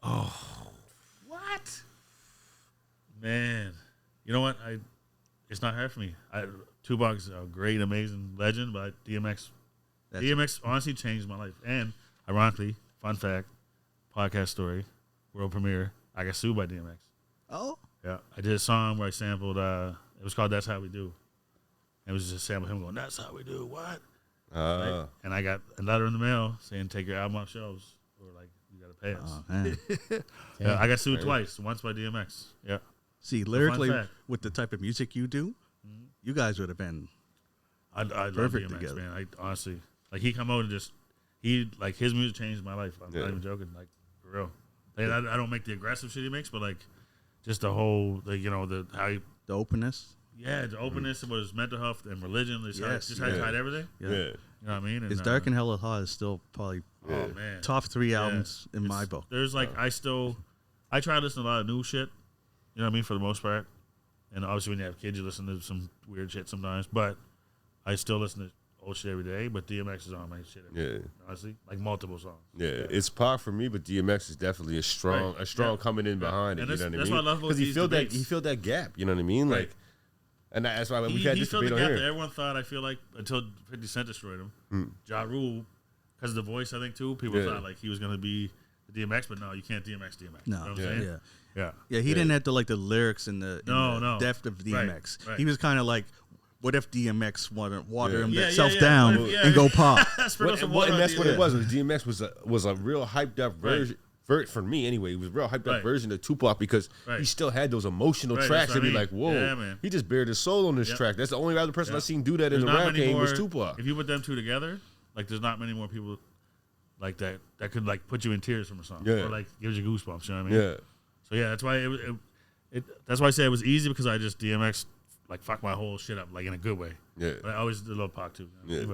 What? Man. You know what? It's not hard for me. Tupac's a great, amazing legend, but DMX honestly changed my life. And, ironically, fun fact, podcast story, world premiere, I got sued by DMX. Oh? Yeah. I did a song where I sampled, it was called That's How We Do. It was just a sample of him going, "That's how we do." What? Right? And I got a letter in the mail saying, "Take your album off shelves," or like, "You got to pay us." Oh, man. Yeah, I got sued twice. Once by DMX. Yeah. See, lyrically, fact. with the type of music you do, you guys would have been I love perfect DMX, together. man. I honestly, like, he come out and just, his music changed my life. I'm not even joking. Like, for real. Like, I don't make the aggressive shit he makes, but like, just the whole, how he, the openness. yeah, the openness about his mental health and religion. Just how he tied everything. Yeah. Yeah. You know what I mean? And, His Dark and Hella Hot is still probably oh man, top 3 albums in my book. There's like I try to listen to a lot of new shit. You know what I mean, for the most part. And obviously, when you have kids, you listen to some weird shit sometimes. But I still listen to old shit every day. But DMX is on my shit every day, honestly, like multiple songs. Yeah, it's Pac for me, but DMX is definitely a strong coming in behind it. And you know what I mean? that's what I love about Because he these filled that gap. You know what I mean? Right. Like, and that's why we've had he this filled the debate on gap that here. everyone thought. I feel like until 50 Cent destroyed him, J-Bru, because of the voice, I think too. People thought like he was gonna be the DMX, but no, you can't DMX. No, you know what I'm saying? Yeah, he didn't have the lyrics and the depth of DMX. Right. He was kind of like, what if DMX wanted to water himself yeah. down and go pop? And that's what it was. DMX was a real hyped up version. For me, anyway, it was a real hyped up version of Tupac because he still had those emotional tracks and be like, whoa, he just bared his soul on this track. That's the only other person I've seen do that in the rap game was Tupac. If you put them two together, like there's not many more people like that could like put you in tears from a song or like gives you goosebumps. You know what I mean? Yeah. So yeah, that's why that's why I say it was easy because I just DMX like fucked my whole shit up like in a good way. Yeah. But I always did love Pac too. Yeah.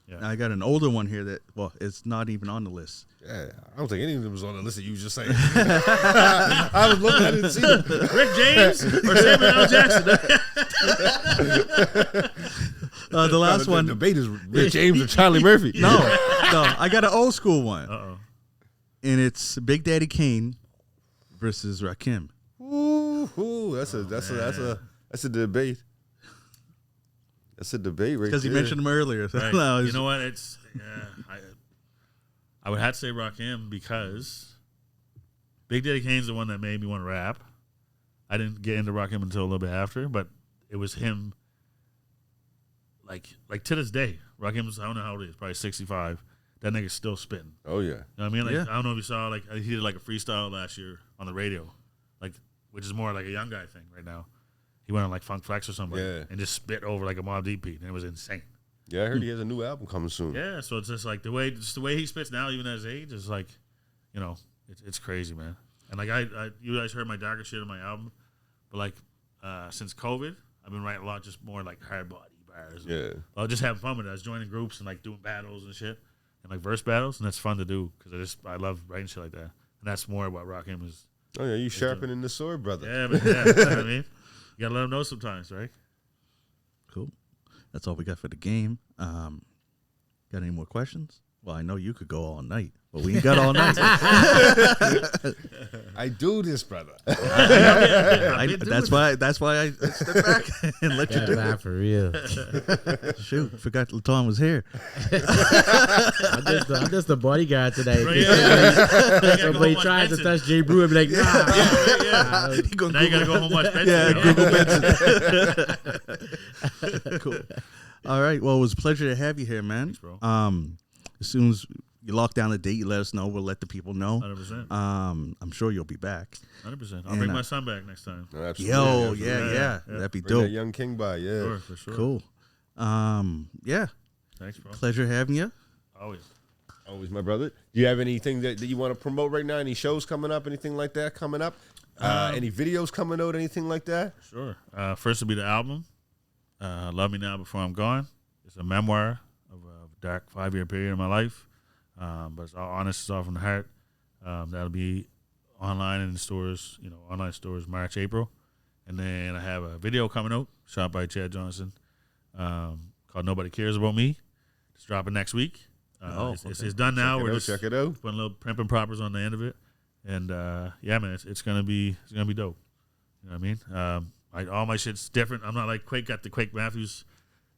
Yeah. I got an older one here that, well, it's not even on the list. Yeah, I don't think any of them was on the list that you was just saying. I was looking, I didn't see them. Rick James or Samuel L. Jackson. The last one. The debate is Rick James or Charlie Murphy. No, I got an old school one. Uh-oh. And it's Big Daddy Kane versus Rakim. Ooh, that's a debate. That's a debate right Because there. you mentioned him earlier. So Right. no, You know what? I would have to say Rakim because Big Daddy Kane's the one that made me want to rap. I didn't get into Rakim until a little bit after, but it was him. Like to this day, Rakim's, I don't know how old he is, probably 65. That nigga's still spitting. Oh, yeah. You know what I mean? Like, Yeah. I don't know if you saw, like, he did like a freestyle last year on the radio, like, which is more like a young guy thing right now. He went on like Funk Flex or something and just spit over like a Mobb Deep beat, and it was insane. Yeah, I heard he has a new album coming soon. Yeah, so it's just like the way he spits now, even at his age, is like, you know, it's crazy, man. And like you guys heard my darker shit on my album, but like since COVID, I've been writing a lot just more like hard body bars. Yeah. I'll just have fun with it. I was joining groups and like doing battles and shit, and like verse battles, and that's fun to do because I love writing shit like that, and that's more what Rakim is. Oh yeah, you sharpening the sword, brother. Yeah, man. Yeah, you know what I mean, you gotta let them know sometimes, right? Cool. That's all we got for the game. Got any more questions? Well, I know you could go all night, but we ain't got all night. I do this, brother. That's why I step back and let you do Nah, it. for real. Shoot, forgot Laton was here. I'm just the bodyguard today. Right, yeah. Somebody tries to touch J-Bru and be like, nah. Now you gotta go home watch Benson. Yeah, Google Benson. Cool. All right. Well, it was a pleasure to have you here, man. Thanks, bro. As soon as you lock down the date, you let us know. We'll let the people know. 100%. I'm sure you'll be back. 100%. I'll bring my son back next time. No, absolutely, Yo, absolutely. yeah. That'd be Bring that dope. young king by, yeah. Sure, for sure. Cool. Yeah. Thanks, bro. Pleasure having you. Always. Always, my brother. Do you have anything that you want to promote right now? Any shows coming up? Anything like that coming up? Any videos coming out? Anything like that? Sure. First will be the album, Love Me Now Before I'm Gone. It's a memoir of a dark 5-year period in my life. But it's all honest, it's all from the heart. That'll be online in the stores, online stores March, April. And then I have a video coming out, shot by Chad Johnson, called Nobody Cares About Me. It's dropping next week. It's done now. We're just check it out. putting little primp and propers on the end of it. And yeah, man, it's gonna be dope. You know what I mean? All my shit's different. I'm not like Quake got the Quake Matthews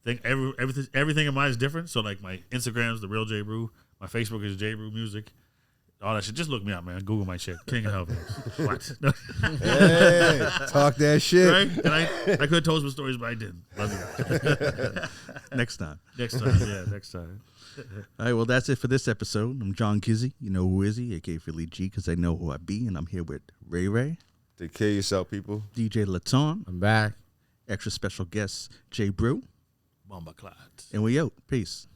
thing. Everything in mine is different. So like my Instagram's the real J-Bru. My Facebook is J-Bru Music. All that shit. Just look me up, man. Google my shit. King of Hellfest. What? Hey, talk that shit. Right? And I could have told some stories, but I didn't. Love you guys. Next time. Next time. Yeah, next time. All right. Well, that's it for this episode. I'm John Kizzy. You know who is he? A.K.A. Philly G, because I know who I be. And I'm here with Ray Ray, Take care of yourself, people. DJ Laton, I'm back. extra special guest J-Bru. Bomba Clot. And we out. Peace.